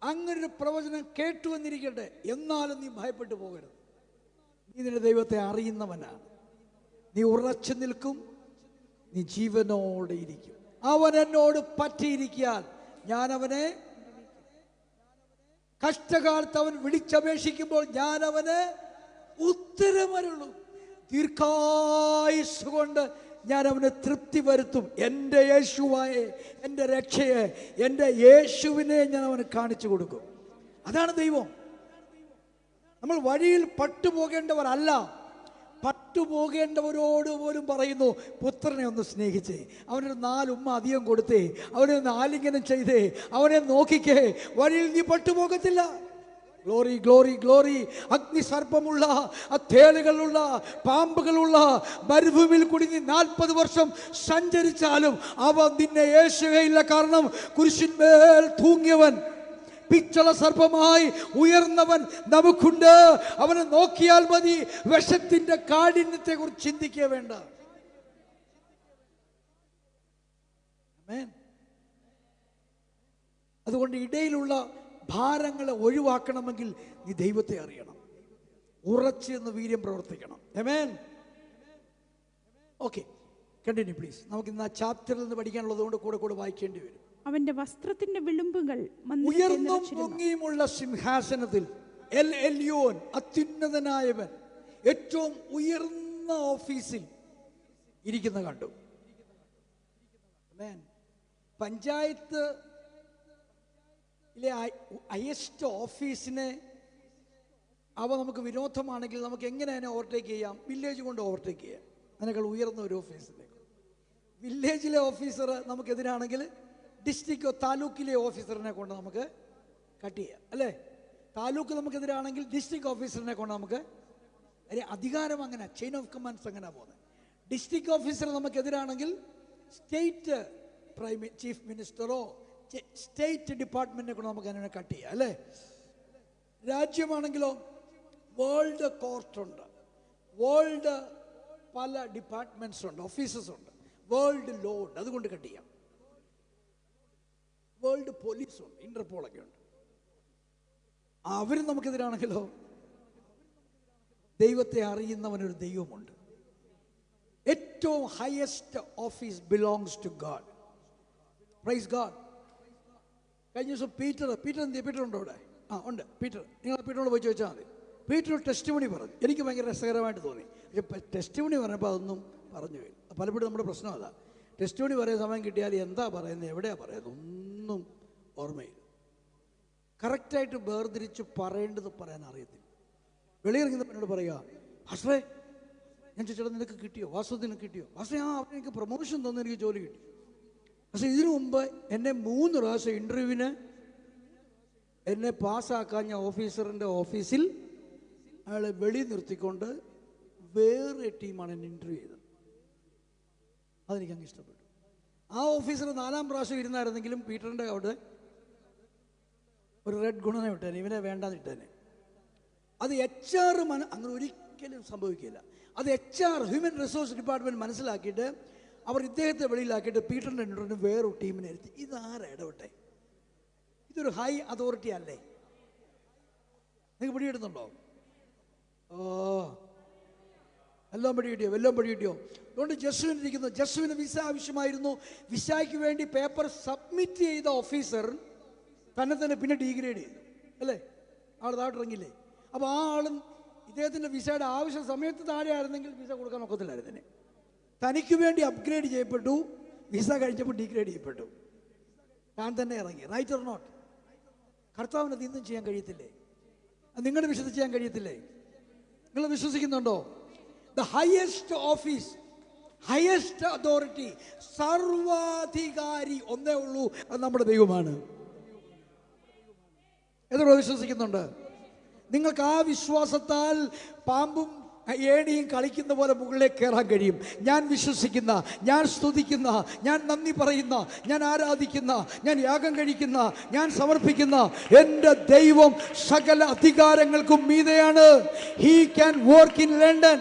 അങ്ങനൊരു പ്രവചനം കേട്ടു വന്നിരിക്കട്ടെ, എന്നാലും നീ ഭയപ്പെട്ടു പോകരുത്. നീ നിന്റെ ദൈവത്തെ അറിയുന്നവനാണ്. നീ ഉറച്ചു നിൽക്കും, നീ ജീവനോടെ ഇരിക്കും. അവൻ എന്നോട് പറ്റിയിരിക്കാൻ ഞാൻ അവനെ, കഷ്ടകാലത്ത് അവൻ വിളിച്ചപേക്ഷിക്കുമ്പോൾ ഞാൻ അവന് ഉത്തരമരുളും. ദീർഘായുസ് കൊണ്ട് ഞാൻ അവന് തൃപ്തി വരുത്തും. എൻ്റെ യേശുവായെ, എൻ്റെ രക്ഷയെ, എൻ്റെ യേശുവിനെ ഞാൻ അവന് കാണിച്ചു കൊടുക്കും. അതാണ് ദൈവം. നമ്മൾ വഴിയിൽ പട്ടുപോകേണ്ടവരല്ല. പട്ടുപോകേണ്ടവരോട് പോലും പറയുന്നു, പുത്രനെ ഒന്ന് സ്നേഹിച്ചേ, അവനൊരു 4 ഉമ്മ അധികം കൊടുത്തേ, അവനൊന്ന് ആലിംഗനം ചെയ്തേ, അവനെ നോക്കിക്കേ, വഴിയിൽ നീ പട്ടുപോകത്തില്ല. Glory, glory, glory. അഗ്നിസർപ്പമുള്ള, തേളുകളുള്ള, പാമ്പുകളുള്ള മരുഭൂമിയിൽ കൂടി നീ 40 വർഷം സഞ്ചരിച്ചാലും അവ നിന്നെ ഏശുകയില്ല. കാരണം കുരിശിന്മേൽ തൂങ്ങിയവൻ, പിച്ചള സർപ്പമായി ഉയർന്നവൻ നമുക്കുണ്ട്. അവനെ നോക്കിയാൽ മതി. വിഷത്തിന്റെ കാഠിന്യത്തെ കുറിച്ച് ചിന്തിക്കേ വേണ്ട. അതുകൊണ്ട് ഇടയിലുള്ള ഭാരങ്ങളെ ഒഴിവാക്കണമെങ്കിൽ നീ ദൈവത്തെ അറിയണം. ഉറച്ചു എന്ന് വീര്യം പ്രവർത്തിക്കണം. ആമേൻ. Okay, continue please. നമുക്ക് ഇന്ന് ആ ചാപ്റ്ററിൽ നിന്ന് പഠിക്കാനുള്ളത് കൊണ്ട് കൂടെ കൂടെ വായിക്കേണ്ടി വരും. അവന്റെ വസ്ത്രത്തിന്റെ വിളുമ്പുകൾ ഉയർന്നും പൊങ്ങിയുമുള്ള സിംഹാസനത്തിൽ എൽ എല്യോൻ, അത്യുന്നതനായവൻ, ഏറ്റവും ഉയർന്ന ഓഫീസിൽ ഇരിക്കുന്ന കണ്ടു. പഞ്ചായത്ത് ഹയസ്റ്റ് ഓഫീസിനെ അവ നമുക്ക് വിരോധമാണെങ്കിൽ നമുക്ക് എങ്ങനെ അതിനെ ഓവർടേക്ക് ചെയ്യാം? വില്ലേജ് കൊണ്ട് ഓവർടേക്ക് ചെയ്യാം. അതിനേക്കാൾ ഉയർന്ന ഒരു ഓഫീസിലേക്ക്. വില്ലേജിലെ ഓഫീസർ നമുക്കെതിരാണെങ്കിൽ ഡിസ്ട്രിക്റ്റോ താലൂക്കിലെ ഓഫീസറിനെ കൊണ്ട് നമുക്ക് കട്ട് ചെയ്യാം, അല്ലേ? താലൂക്ക് നമുക്കെതിരാണെങ്കിൽ ഡിസ്ട്രിക്ട് ഓഫീസറിനെ കൊണ്ട് നമുക്ക്, അധികാരം അങ്ങനെ, ചെയിൻ ഓഫ് കമാൻഡ്സ് അങ്ങനെ പോകുന്നത്. ഡിസ്ട്രിക്ട് ഓഫീസർ നമുക്കെതിരാണെങ്കിൽ സ്റ്റേറ്റ് ചീഫ് മിനിസ്റ്ററോ സ്റ്റേറ്റ് ഡിപ്പാർട്ട്മെന്റിനെ കൊണ്ട് നമുക്ക് അതിനെ കട്ട് ചെയ്യാം, അല്ലേ? രാജ്യമാണെങ്കിലോ വേൾഡ് കോർട്ടുണ്ട്, വേൾഡ് പല ഡിപ്പാർട്ട്മെന്റ്സ് ഉണ്ട്, ഓഫീസസ് ഉണ്ട്, വേൾഡ് ലോ ഉണ്ട്, അതുകൊണ്ട് കട്ട് ചെയ്യാം. വേൾഡ് പോലീസ് ഉണ്ട്, ഇന്റർപോളൊക്കെ ഉണ്ട്. അവരും നമുക്കെതിരാണെങ്കിലോ ദൈവത്തെ അറിയുന്നവനൊരു ദൈവമുണ്ട്. ഏറ്റവും highest office belongs to God. Praise God. കഴിഞ്ഞ ദിവസം പീറ്റർ എന്ത്, പീറ്റർ ഉണ്ടോ ഇവിടെ? ഉണ്ട് പീറ്റർ. നിങ്ങൾ പീറ്ററോട് പോയി ചോദിച്ചാൽ മതി. പീറ്റർ ടെസ്റ്റിമണി പറഞ്ഞു. എനിക്ക് ഭയങ്കര രസകരമായിട്ട് തോന്നി. പക്ഷെ ടെസ്റ്റിമണി പറഞ്ഞപ്പോൾ അതൊന്നും പറഞ്ഞു പോയി. പലപ്പോഴും നമ്മുടെ പ്രശ്നം അതാ, ടെസ്റ്റിമണി പറയുന്ന സമയം കിട്ടിയാൽ എന്താ പറയുന്നത്, എവിടെയാണ് പറയുന്നത്, ഒന്നും ഓർമ്മയില്ല. കറക്റ്റായിട്ട് വേർതിരിച്ച് പറയേണ്ടത് പറയാൻ അറിയത്തില്ല. വെളിയിറങ്ങുന്നപ്പോൾ എന്നോട് പറയുക, വാസേ ഞാൻ ചോദിച്ചാൽ നിനക്ക് കിട്ടിയോ, വാസ്തുവിന് കിട്ടിയോ? വാസേ അവിടെ എനിക്ക് പ്രൊമോഷൻ തന്നു, എനിക്ക് ജോലി കിട്ടി. പക്ഷെ ഇതിനു മുമ്പ് എന്നെ 3 പ്രാവശ്യം ഇൻ്റർവ്യൂവിന് എന്നെ പാസ്സാക്കാഞ്ഞ ഓഫീസറിൻ്റെ ഓഫീസിൽ അയാളെ വെളി നിർത്തിക്കൊണ്ട് വേറെ ടീമാണ് എന്നെ ഇൻ്റർവ്യൂ ചെയ്തത്. അതെനിക്കങ്ങ് ഇഷ്ടപ്പെട്ടു. ആ ഓഫീസർ 4ാം പ്രാവശ്യം ഇരുന്നായിരുന്നെങ്കിലും പീറ്ററിൻ്റെ അവിടെ ഒരു റെഡ് ഗുണനെ വിട്ടേനെ, ഇവനെ വേണ്ടാന്നിട്ടേനെ. അത് HR അങ്ങനെ ഒരിക്കലും സംഭവിക്കില്ല. അത് HR ഹ്യൂമൻ റിസോഴ്സ് ഡിപ്പാർട്ട്മെൻറ്റ് മനസ്സിലാക്കിയിട്ട് അവർ ഇദ്ദേഹത്തെ വെളിയിലാക്കിയിട്ട് പീറ്ററിൻ്റെ ഇൻ്റർവ്യൂവിന് വേറൊരു ടീമിനെ ഇരുത്തി. ഇതാരാ ഇടപെട്ടെ? ഇതൊരു ഹൈ അതോറിറ്റി അല്ലേ? നിങ്ങൾക്ക് പിടിയിടുന്നുണ്ടോ? എല്ലാം പടി കിട്ടിയോ? എല്ലാം പടി കിട്ടിയോ? അതുകൊണ്ട് ജസ്വിൻ ഇരിക്കുന്നു. ജസ്വിന് വിസ ആവശ്യമായിരുന്നു. വിസയ്ക്ക് വേണ്ടി പേപ്പർ സബ്മിറ്റ് ചെയ്ത ഓഫീസർ തന്നെ പിന്നെ ഡീഗ്രേഡ് ചെയ്തു, അല്ലേ? ആൾ താഴെയിറങ്ങില്ലേ? അപ്പോൾ ആ ആളും ഇദ്ദേഹത്തിൻ്റെ വിസയുടെ ആവശ്യ സമയത്ത് താഴെ ആയിരുന്നെങ്കിൽ വിസ കൊടുക്കാൻ ഒക്കത്തില്ലായിരുന്നു. തനിക്ക് വേണ്ടി അപ്ഗ്രേഡ് ചെയ്യപ്പെട്ടു, വിസ കഴിച്ചപ്പോൾ ഡീഗ്രേഡ് ചെയ്യപ്പെട്ടു. താൻ തന്നെ ഇറങ്ങി. Right or not? കർത്താവിന് അത് ഇന്നും ചെയ്യാൻ കഴിയത്തില്ലേ? നിങ്ങളുടെ വിഷയത്തിൽ ചെയ്യാൻ കഴിയത്തില്ലേ? നിങ്ങൾ വിശ്വസിക്കുന്നുണ്ടോ? The highest office, highest authority, സർവാധികാരി ഒന്നേ ഉള്ളൂ, അത് നമ്മുടെ ദൈവമാണ്. എത്ര വിശ്വസിക്കുന്നുണ്ട്? നിങ്ങൾക്ക് ആ വിശ്വാസത്താൽ പാമ്പും ഏണിയും കളിക്കുന്ന പോലെ മുകളിലേക്ക് കയറാൻ കഴിയും. ഞാൻ വിശ്വസിക്കുന്ന, ഞാൻ സ്തുതിക്കുന്ന, ഞാൻ നന്ദി പറയുന്ന, ഞാൻ ആരാധിക്കുന്ന, ഞാൻ യാഗം കഴിക്കുന്ന, ഞാൻ സമർപ്പിക്കുന്ന എൻ്റെ ദൈവം സകല അധികാരങ്ങൾക്കും മീതെയാണ്. He can work in London.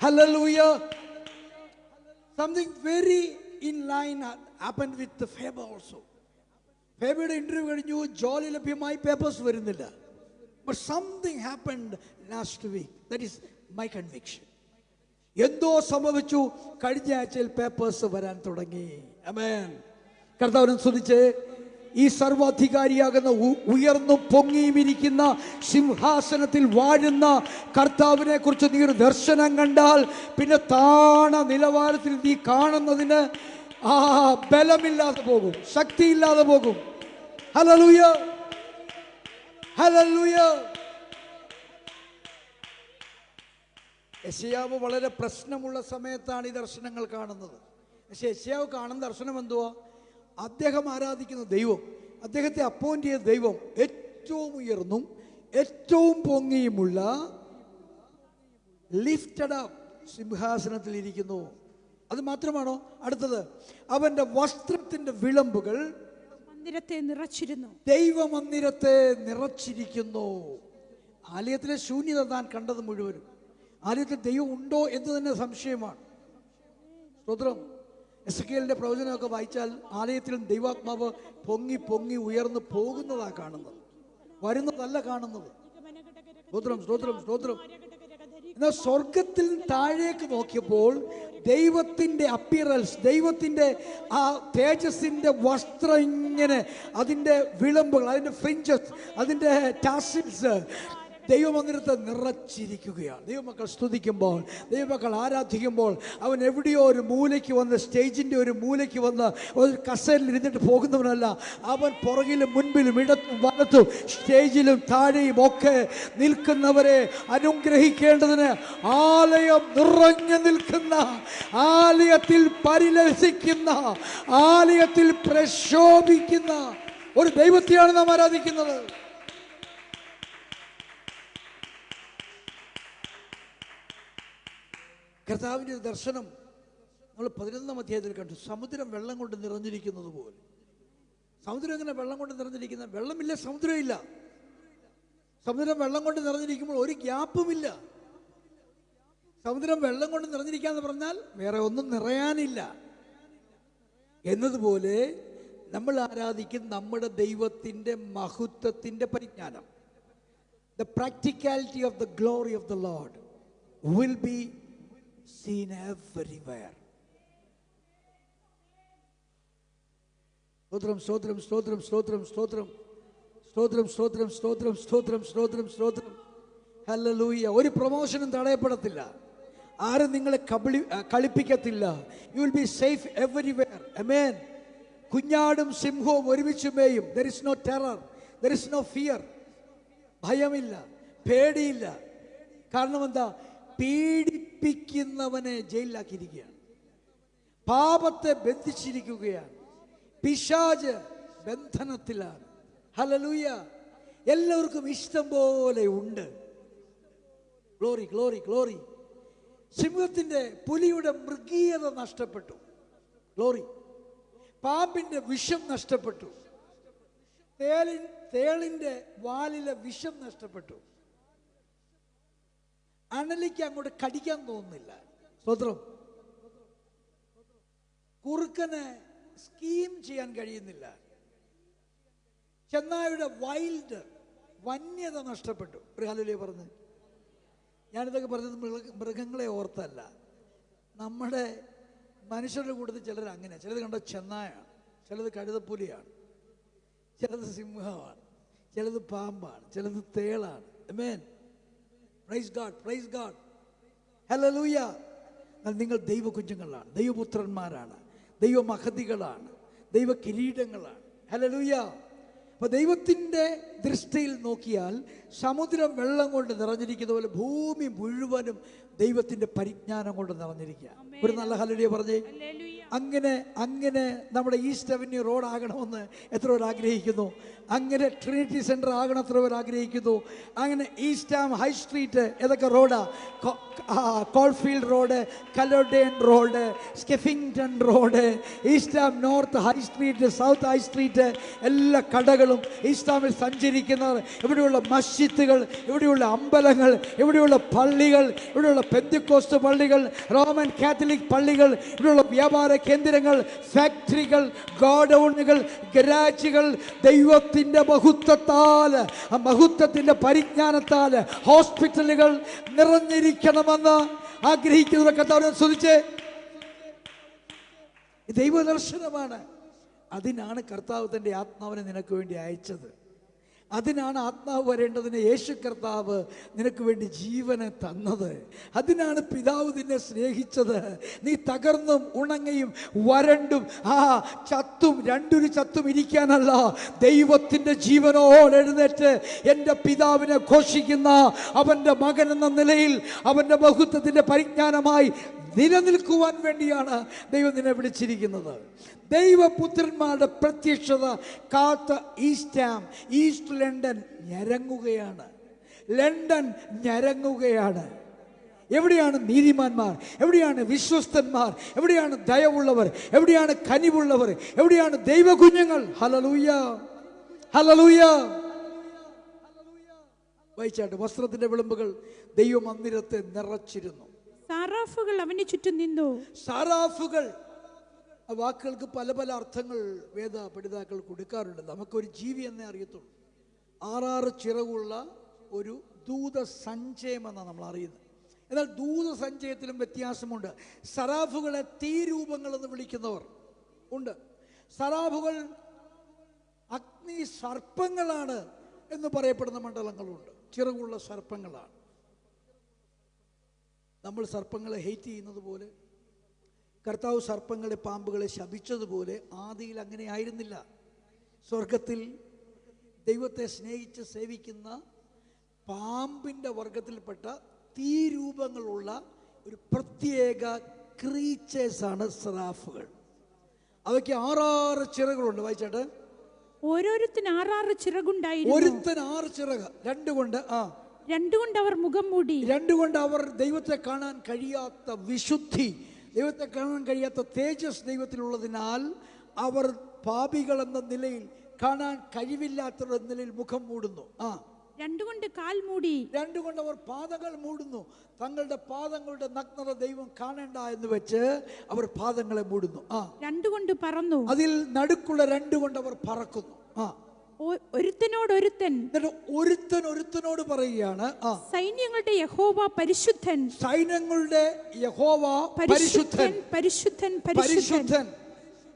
Hallelujah. Something very in line happened with the Faber also. ഫേബയുടെ ഇന്റർവ്യൂ കഴിഞ്ഞു, ജോലി ലഭ്യമായി, പേപ്പേഴ്സ് വരുന്നില്ല. But something happened last week. That is my conviction. എന്തോ സംഭവിച്ചു. കഴിഞ്ഞ ആഴ്ചയിൽ പേപ്പേഴ്സ് വരാൻ തുടങ്ങി. ആമേൻ. കർത്താവിനെ സ്തുതിച്ച് ഈ സർവാധികാരിയാകുന്ന ഉയർന്നു പൊങ്ങിയുമിരിക്കുന്ന സിംഹാസനത്തിൽ വാഴുന്ന കർത്താവിനെ കുറിച്ച് നീ ഒരു ദർശനം കണ്ടാൽ പിന്നെ താണ നിലവാരത്തിൽ നീ കാണുന്നതിന് ബലമില്ലാതെ പോകും, ശക്തിയില്ലാതെ പോകും. Hallelujah, hallelujah. യെശയ്യാവ് വളരെ പ്രശ്നമുള്ള സമയത്താണ് ഈ ദർശനങ്ങൾ കാണുന്നത്. പക്ഷേ യെശയ്യാവ് കാണുന്ന ദർശനം എന്തുവാ? അദ്ദേഹം ആരാധിക്കുന്ന ദൈവം, അദ്ദേഹത്തെ അപ്പോയിന്റ് ചെയ്ത ദൈവം ഏറ്റവും ഉയർന്നും ഏറ്റവും പൊങ്ങിയുമുള്ള ലിഫ്റ്റഡ് അപ്പ് സിംഹാസനത്തിൽ ഇരിക്കുന്നു. അത് മാത്രമാണോ? അടുത്തത്, അവന്റെ വസ്ത്രത്തിന്റെ വിളമ്പുകൾ മന്ദിരത്തെ നിറച്ചിരുന്നു. ദൈവമന്ദിരത്തെ നിറച്ചിരിക്കുന്നു. ആലയത്തിലെ ശൂന്യത താൻ കണ്ടത് മുഴുവനും. ആലയത്തിൽ ദൈവം ഉണ്ടോ എന്ന് തന്നെ സംശയമാണ്. സ്തോത്രം. എസെക്കിയേലിന്റെ പ്രവചനമൊക്കെ വായിച്ചാൽ ആലയത്തിലും ദൈവാത്മാവ് പൊങ്ങി പൊങ്ങി ഉയർന്നു പോകുന്നതാണ് കാണുന്നത്, വരുന്നതല്ല കാണുന്നത്. സ്തോത്രം, സ്തോത്രം, സ്തോത്രം. എന്നാൽ സ്വർഗത്തിൽ താഴേക്ക് നോക്കിയപ്പോൾ ദൈവത്തിന്റെ അപ്പിയറൻസ്, ദൈവത്തിന്റെ ആ തേജസ്സിന്റെ വസ്ത്രം ഇങ്ങനെ, അതിന്റെ വിളമ്പുകൾ, അതിന്റെ ഫ്രിഞ്ചസ്, അതിന്റെ ടാസിൽസ് ദൈവമന്ദിരത്തെ നിറച്ചിരിക്കുകയാണ്. ദൈവമക്കൾ സ്തുതിക്കുമ്പോൾ, ദൈവമക്കൾ ആരാധിക്കുമ്പോൾ അവൻ എവിടെയോ ഒരു മൂലയ്ക്ക് വന്ന്, സ്റ്റേജിൻ്റെ ഒരു മൂലയ്ക്ക് വന്ന് ഒരു കസേരയിൽ ഇരുന്നിട്ട് പോകുന്നവനല്ല. അവൻ പുറകിലും മുൻപിലും ഇടത്തും വലത്തും സ്റ്റേജിലും താഴെയും ഒക്കെ നിൽക്കുന്നവരെ അനുഗ്രഹിക്കേണ്ടതിന് ആലയം നിറഞ്ഞു നിൽക്കുന്ന, ആലയത്തിൽ പരിലസിക്കുന്ന, ആലയത്തിൽ പ്രശോഭിക്കുന്ന ഒരു ദൈവത്തെയാണ് നാം ആരാധിക്കുന്നത്. കർത്താവിൻ്റെ ദർശനം നമ്മൾ 11-ാം അധ്യായത്തിൽ കണ്ടു. സമുദ്രം വെള്ളം കൊണ്ട് നിറഞ്ഞിരിക്കുന്നത് പോലെ. സമുദ്രം എങ്ങനെ വെള്ളം കൊണ്ട് നിറഞ്ഞിരിക്കുന്നത്? വെള്ളമില്ല, സമുദ്രമില്ല. സമുദ്രം വെള്ളം കൊണ്ട് നിറഞ്ഞിരിക്കുമ്പോൾ ഒരു ഗ്യാപ്പുമില്ല. സമുദ്രം വെള്ളം കൊണ്ട് നിറഞ്ഞിരിക്കാന്ന് പറഞ്ഞാൽ വേറെ ഒന്നും നിറയാനില്ല എന്നതുപോലെ നമ്മൾ ആരാധിക്കും നമ്മുടെ ദൈവത്തിൻ്റെ മഹത്വത്തിൻ്റെ പരിജ്ഞാനം. The practicality of the glory of the Lord will be seen everywhere. സ്തോത്രം, സ്തോത്രം, സ്തോത്രം, സ്തോത്രം, സ്തോത്രം, സ്തോത്രം, സ്തോത്രം, സ്തോത്രം, സ്തോത്രം, സ്തോത്രം, സ്തോത്രം. ഹല്ലേലൂയ. ഒരു പ്രൊമോഷനും തടയപ്പെടത്തില്ല. ആരും നിങ്ങളെ കളിപ്പിക്കത്തില്ല. You will be safe everywhere. ആമേൻ. കുഞ്ഞാടും സിംഹവും ഒരുമിച്ച് മേയും. there is no terror, there is no fear. ഭയമില്ല, പേടിയില്ല. കാരണം എന്താ? പീഡിപ്പിക്കുന്നവനെ ജയിലിലാക്കിയിരിക്കുകയാണ്, പാപത്തെ ബന്ധിച്ചിരിക്കുകയാണ്, പിശാച് ബന്ധനത്തിലാണ്. ഹല്ലേലൂയ. എല്ലാവർക്കും ഇഷ്ടം പോലെ ഉണ്ട്. Glory, glory, glory. സിംഹത്തിന്റെ, പുലിയുടെ മൃഗീയത നഷ്ടപ്പെട്ടു. ഗ്ലോറി. പാമ്പിന്റെ വിഷം നഷ്ടപ്പെട്ടു. തേളിന്റെ വാലിലെ വിഷം നഷ്ടപ്പെട്ടു. അണലിക്ക് അങ്ങോട്ട് കടിക്കാൻ തോന്നുന്നില്ല. സ്തോത്രം. കുറുക്കന് സ്കീം ചെയ്യാൻ കഴിയുന്നില്ല. ചെന്നായുടെ വന്യത നഷ്ടപ്പെട്ടു. ഒരു ഹല്ലേലൂയ പറഞ്ഞ്. ഞാനിതൊക്കെ പറഞ്ഞത് മൃഗങ്ങളെ ഓർത്തല്ല, നമ്മുടെ മനുഷ്യരുടെ കൂട്ടത്തിൽ ചിലർ അങ്ങനെ. ചിലത് കണ്ട ചെന്നായാണ്, ചിലത് കഴുതപ്പുലിയാണ്, ചിലത് സിംഹമാണ്, ചിലത് പാമ്പാണ്, ചിലത് തേളാണ്. ആമേൻ. പ്രൈസ് ഗോഡ്, പ്രൈസ് ഗോഡ്, ഹല്ലേലൂയ. നിങ്ങൾ ദൈവ കുഞ്ഞുങ്ങളാണ്, ദൈവപുത്രന്മാരാണ്, ദൈവമഹതികളാണ്, ദൈവ കിരീടങ്ങളാണ്. ഹല്ലേലൂയ. അപ്പൊ ദൈവത്തിൻ്റെ ദൃഷ്ടിയിൽ നോക്കിയാൽ സമുദ്രം വെള്ളം കൊണ്ട് നിറഞ്ഞിരിക്കുന്ന പോലെ ഭൂമി മുഴുവനും ദൈവത്തിന്റെ പരിജ്ഞാനം കൊണ്ട് നിറഞ്ഞിരിക്കുക. ഒരു നല്ല ഹല്ലേലൂയ പറഞ്ഞേ. അങ്ങനെ അങ്ങനെ നമ്മുടെ ഈസ്റ്റ് അവന്യൂ റോഡ് ആകണമെന്ന് എത്ര പേർ ആഗ്രഹിക്കുന്നു? അങ്ങനെ ട്രിനിറ്റി സെന്റർ ആകണം എത്ര പേർ ആഗ്രഹിക്കുന്നു? അങ്ങനെ ഈസ്റ്റ് ആം ഹൈ സ്ട്രീറ്റ് ഏതൊക്കെ റോഡാ? Coalfield road, Culloden road, Skeffington road, east um north high street, south high street, എല്ലാ കടകളും ഈസ്റ്റ് ആമിൽ സഞ്ചരിക്കുന്നവർ, ഇവിടെയുള്ള മസ്ജിദുകൾ, ഇവിടെയുള്ള അമ്പലങ്ങൾ, ഇവിടെയുള്ള പള്ളികൾ, ഇവിടെയുള്ള പെന്തക്കോസ്ത് പള്ളികൾ, റോമൻ കാത്തലിക് പള്ളികൾ, ഇവിടെയുള്ള വ്യാപാര കേന്ദ്രങ്ങൾ, ഫാക്ടറികൾ, ഗോഡൌണുകൾ, ഗരാജുകൾ ദൈവത്തിന്റെ മഹത്വത്താൽ, ആ മഹത്വത്തിന്റെ പരിജ്ഞാനത്താൽ ഹോസ്പിറ്റലുകൾ നിറഞ്ഞിരിക്കണമെന്ന് ആഗ്രഹിക്കുന്ന കർത്താവിനെ സ്തുതിച്ച്. ദൈവദർശനമാണ്. അതിനാണ് കർത്താവ് തൻ്റെ ആത്മാവിനെ നിനക്ക് വേണ്ടി അയച്ചത്. അതിനാണ് ആത്മാവ് വരേണ്ടതിന് യേശു കർത്താവ് നിനക്ക് വേണ്ടി ജീവനെ തന്നത്. അതിനാണ് പിതാവ് നിന്നെ സ്നേഹിച്ചത്. നീ തകർന്നും ഉണങ്ങയും വരണ്ടും ചത്തും രണ്ടൊരു ചത്തും ഇരിക്കാനല്ല, ദൈവത്തിൻ്റെ ജീവനോട് എഴുന്നേറ്റ് എൻ്റെ പിതാവിനെ ഘോഷിക്കുന്ന അവൻ്റെ മകൻ എന്ന നിലയിൽ അവൻ്റെ മഹത്വത്തിൻ്റെ പരിജ്ഞാനമായി നിലനിൽക്കുവാൻ വേണ്ടിയാണ് ദൈവം നിന്നെ വിളിച്ചിരിക്കുന്നത്. ദൈവപുത്രന്മാരുടെ പ്രത്യക്ഷത കാത്ത ഈസ്റ്റ് ലണ്ടൻ ഞരങ്ങുകയാണ്. ലണ്ടൻ ഞരങ്ങുകയാണ്. എവിടെയാണ് നീതിമാന്മാർ? എവിടെയാണ് വിശ്വസ്തന്മാർ? എവിടെയാണ് ദയവുള്ളവർ? എവിടെയാണ് കനിവുള്ളവർ? എവിടെയാണ് ദൈവ കുഞ്ഞുങ്ങൾ? ഹല്ലേലൂയ, ഹല്ലേലൂയ. വായിച്ചാട്ടെ. വസ്ത്രത്തിന്റെ വിളമ്പുകൾ ദൈവമന്ദിരത്തെ നിറച്ചിരുന്നു. സാറാഫുകൾ അവന് ചുറ്റും നിന്നു. സാറാഫുകൾ, ആ വാക്കുകൾക്ക് പല പല അർത്ഥങ്ങൾ വേദ പഠിതാക്കൾ കൊടുക്കാറുണ്ട്. നമുക്കൊരു ജീവി എന്നേ അറിയത്തുള്ളൂ. 6 ചിറകുള്ള ഒരു ദൂതസഞ്ചയം എന്നാണ് നമ്മൾ അറിയുന്നത്. എന്നാൽ ദൂതസഞ്ചയത്തിലും വ്യത്യാസമുണ്ട്. സറാഫുകളെ തീരൂപങ്ങൾ എന്ന് വിളിക്കുന്നവർ ഉണ്ട്. സറാഫുകൾ അഗ്നി സർപ്പങ്ങളാണ് എന്ന് പറയപ്പെടുന്ന മണ്ഡലങ്ങളുണ്ട്. ചിറകുള്ള സർപ്പങ്ങളാണ്. നമ്മൾ സർപ്പങ്ങളെ ഹെയ്റ്റ് ചെയ്യുന്നത് പോലെ, കർത്താവ് സർപ്പങ്ങളെ പാമ്പുകളെ ശപിച്ചതുപോലെ ആദിയിൽ അങ്ങനെ ആയിരുന്നില്ല. സ്വർഗത്തിൽ ദൈവത്തെ സ്നേഹിച്ച് സേവിക്കുന്ന പാമ്പിൻ്റെ വർഗത്തിൽപ്പെട്ട തീരൂപങ്ങളുള്ള ഒരു പ്രത്യേക ക്രീച്ചേഴ്സാണ് സറാഫുകൾ. അവയ്ക്ക് 6 ചിറകുകളുണ്ട്. വായിച്ചാട്ട്. ഓരോരുത്തന് 6 ചിറകുണ്ടായിരുന്നു. ഒരുത്തൻ 6 ചിറക്. 2 കൊണ്ട് അവർ മുഖം മൂടി. 2 കൊണ്ട് അവർ ദൈവത്തെ കാണാൻ കഴിയാത്ത വിശുദ്ധി, ദൈവത്തെ കാണാൻ കഴിയാത്ത തേജസ് ദൈവത്തിലുള്ളതിനാൽ അവർ പാപികൾ എന്ന നിലയിൽ, കാണാൻ കഴിവില്ലാത്ത നിലയിൽ മുഖം മൂടുന്നു. 2 കൊണ്ട് കാൽ മൂടി. 2 കൊണ്ട് അവർ പാദങ്ങൾ മൂടുന്നു. തങ്ങളുടെ പാദങ്ങളുടെ നഗ്നത ദൈവം കാണേണ്ട എന്ന് വെച്ച് അവർ പാദങ്ങളെ മൂടുന്നു. 2 കൊണ്ട് പറന്നു. അതിൽ നടുക്കുള്ള 2 കൊണ്ട് അവർ പറക്കുന്നു. ഒരുത്തനോട് പറയുകയാണ്, സൈന്യങ്ങളുടെ യഹോവ പരിശുദ്ധൻ, സൈന്യങ്ങളുടെ യഹോവ പരിശുദ്ധൻ, പരിശുദ്ധൻ, പരിശുദ്ധൻ,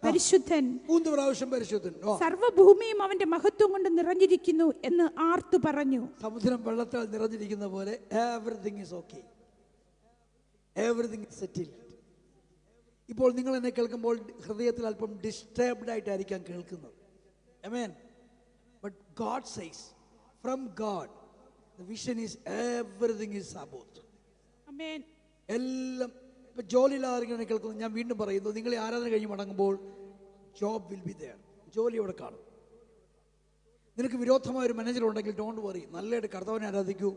പരിശുദ്ധൻ, 3 പ്രാവശ്യം പരിശുദ്ധൻ. സർവ്വഭൂമിയും അവന്റെ മഹത്വം കൊണ്ട് നിറഞ്ഞിരിക്കുന്നു എന്ന് ആർത്തു പറഞ്ഞു. സമുദ്രം വെള്ളത്താൽ നിറഞ്ഞിരിക്കുന്ന പോലെ everything is okay, everything is settled. ഇപ്പോൾ നിങ്ങൾ എന്നെ കേൾക്കുമ്പോൾ ഹൃദയത്തിൽ അല്പം ഡിസ്റ്റർബ്ഡ് ആയിട്ടായിരിക്കാം കേൾക്കുന്നത്. ആമേൻ. But God says, from God, the vision is everything is about. Amen. എല്ലാം ഇപ്പം ജോലിയിലാരെങ്കിലും കേൾക്കുന്നു. ഞാൻ വീണ്ടും പറയുന്നു, നിങ്ങൾ ആരാധന കഴിഞ്ഞ് മടങ്ങുമ്പോൾ ജോബ് വിൽ ബി ദെയർ. ജോലി അവിടെ കാണും. നിനക്ക് വിരോധമായ ഒരു മാനേജർ ഉണ്ടെങ്കിൽ ഡോണ്ട് വറി, നല്ലതായിട്ട് കർത്താവിനെ ആരാധിക്കൂ.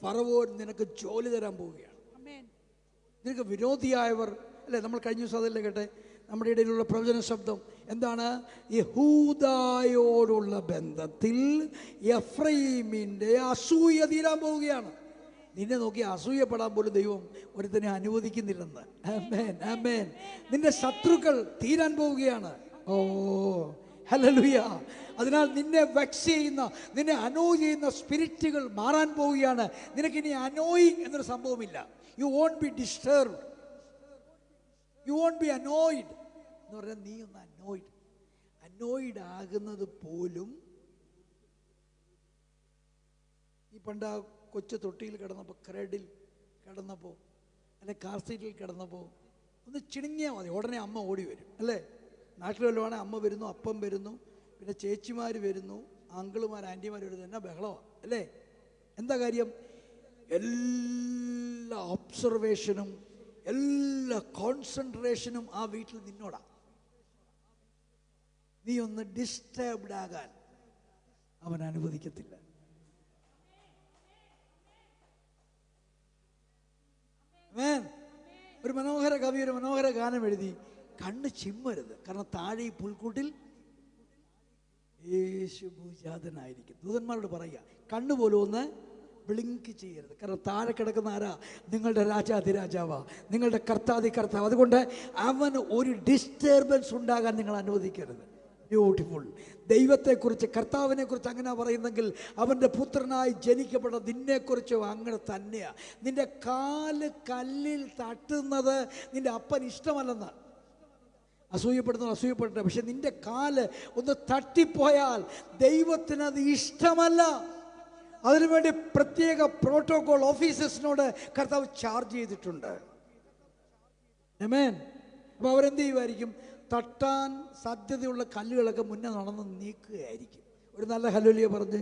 ഫറവോൻ നിനക്ക് ജോലി തരാൻ പോവുകയാണ്. നിനക്ക് വിരോധിയായവർ അല്ലേ, നമ്മൾ കഴിഞ്ഞ ദിവസം അതല്ലേ കേട്ടെ, നമ്മുടെ ഇടയിലുള്ള പ്രവചന ശബ്ദം എന്താണ്? യഹൂദായോടുള്ള ബന്ധത്തിൽ എഫ്രൈമിൻ്റെ അസൂയ തീരാൻ പോവുകയാണ്. നിന്നെ നോക്കി അസൂയപ്പെടാൻ പോലും ദൈവം ഒരുത്തനെ അനുവദിക്കുന്നില്ലെന്ന്. ആമേൻ, ആമേൻ. നിന്റെ ശത്രുക്കൾ തീരാൻ പോവുകയാണ്. ഓ ഹല്ലേലൂയ. അതിനാൽ നിന്നെ വെക്സ് ചെയ്യുന്ന, നിന്നെ അനോയ് ചെയ്യുന്ന സ്പിരിറ്റുകൾ മാറാൻ പോവുകയാണ്. നിനക്കിനി അനോയിങ് എന്നൊരു സംഭവമില്ല. You won't be disturbed, you won't be annoyed എന്ന് പറഞ്ഞാൽ നീ ഒന്ന് അനോയിഡ് ആകുന്നത് പോലും ഈ പണ്ട് ആ കൊച്ചു തൊട്ടിയിൽ കിടന്നപ്പോൾ, ക്രെഡിൽ കിടന്നപ്പോൾ, അല്ലെ കാർ സീറ്റിൽ കിടന്നപ്പോൾ ഒന്ന് ചിണുങ്ങിയാൽ മതി, ഉടനെ അമ്മ ഓടി വരും അല്ലേ? നാട്ടിൽ വല്ലതുവാണെങ്കിൽ അമ്മ വരുന്നു, അപ്പം വരുന്നു, പിന്നെ ചേച്ചിമാർ വരുന്നു, അങ്കിളുമാർ ആൻറ്റിമാർ വരുന്നു, എന്നാ ബഹളമാണ് അല്ലേ? എന്താ കാര്യം? എല്ലാ ഒബ്സർവേഷനും എല്ലാ കോൺസെൻട്രേഷനും ആ വീട്ടിൽ നിന്നോടാ. നീ ഒന്ന് ഡിസ്റ്റർബ്ഡ് ആകാൻ അവൻ അനുവദിക്കത്തില്ല. ഒരു മനോഹര കവി ഒരു മനോഹര ഗാനം എഴുതി, കണ്ണ് ചിമ്മരുത്, കാരണം താഴെ ഈ പുൽക്കൂട്ടിൽ യേശു ഭൂജാതനായിരിക്കും. ദൂതന്മാരോട് പറയുക, കണ്ണുപോലും ഒന്ന് ബ്ലിങ്ക് ചെയ്യരുത്, കാരണം താഴെ കിടക്കുന്ന ആരാ? നിങ്ങളുടെ രാജാതിരാജാവാ, നിങ്ങളുടെ കർത്താതി കർത്താവ്. അതുകൊണ്ട് അവന് ഒരു ഡിസ്റ്റർബൻസ് ഉണ്ടാകാൻ നിങ്ങൾ അനുവദിക്കരുത്. ബ്യൂട്ടിഫുൾ. ദൈവത്തെക്കുറിച്ച്, കർത്താവിനെ കുറിച്ച് അങ്ങനെ പറയുന്നെങ്കിൽ അവൻ്റെ പുത്രനായി ജനിക്കപ്പെട്ട നിന്നെക്കുറിച്ച് അങ്ങനെ തന്നെയാണ്. നിന്റെ കാല് കല്ലിൽ തട്ടുന്നത് നിന്റെ അപ്പൻ ഇഷ്ടമല്ലെന്ന് അസൂയപ്പെടുന്നത് അസൂയപ്പെടട്ടെ, പക്ഷെ നിന്റെ കാല് ഒന്ന് തട്ടിപ്പോയാൽ ദൈവത്തിനത് ഇഷ്ടമല്ല. അതിനുവേണ്ടി പ്രത്യേക പ്രോട്ടോകോൾ ഓഫീസേഴ്സിനോട് കർത്താവ് ചാർജ് ചെയ്തിട്ടുണ്ട്. ആമേൻ. അപ്പോൾ അവരെന്ത് ചെയ്യുമായിരിക്കും? തട്ടാൻ സാധ്യതയുള്ള കല്ലുകളൊക്കെ മുന്നേ നടന്ന് നീക്കുകയായിരിക്കും. ഒരു നല്ല ഹല്ലേലൂയ പറഞ്ഞ്.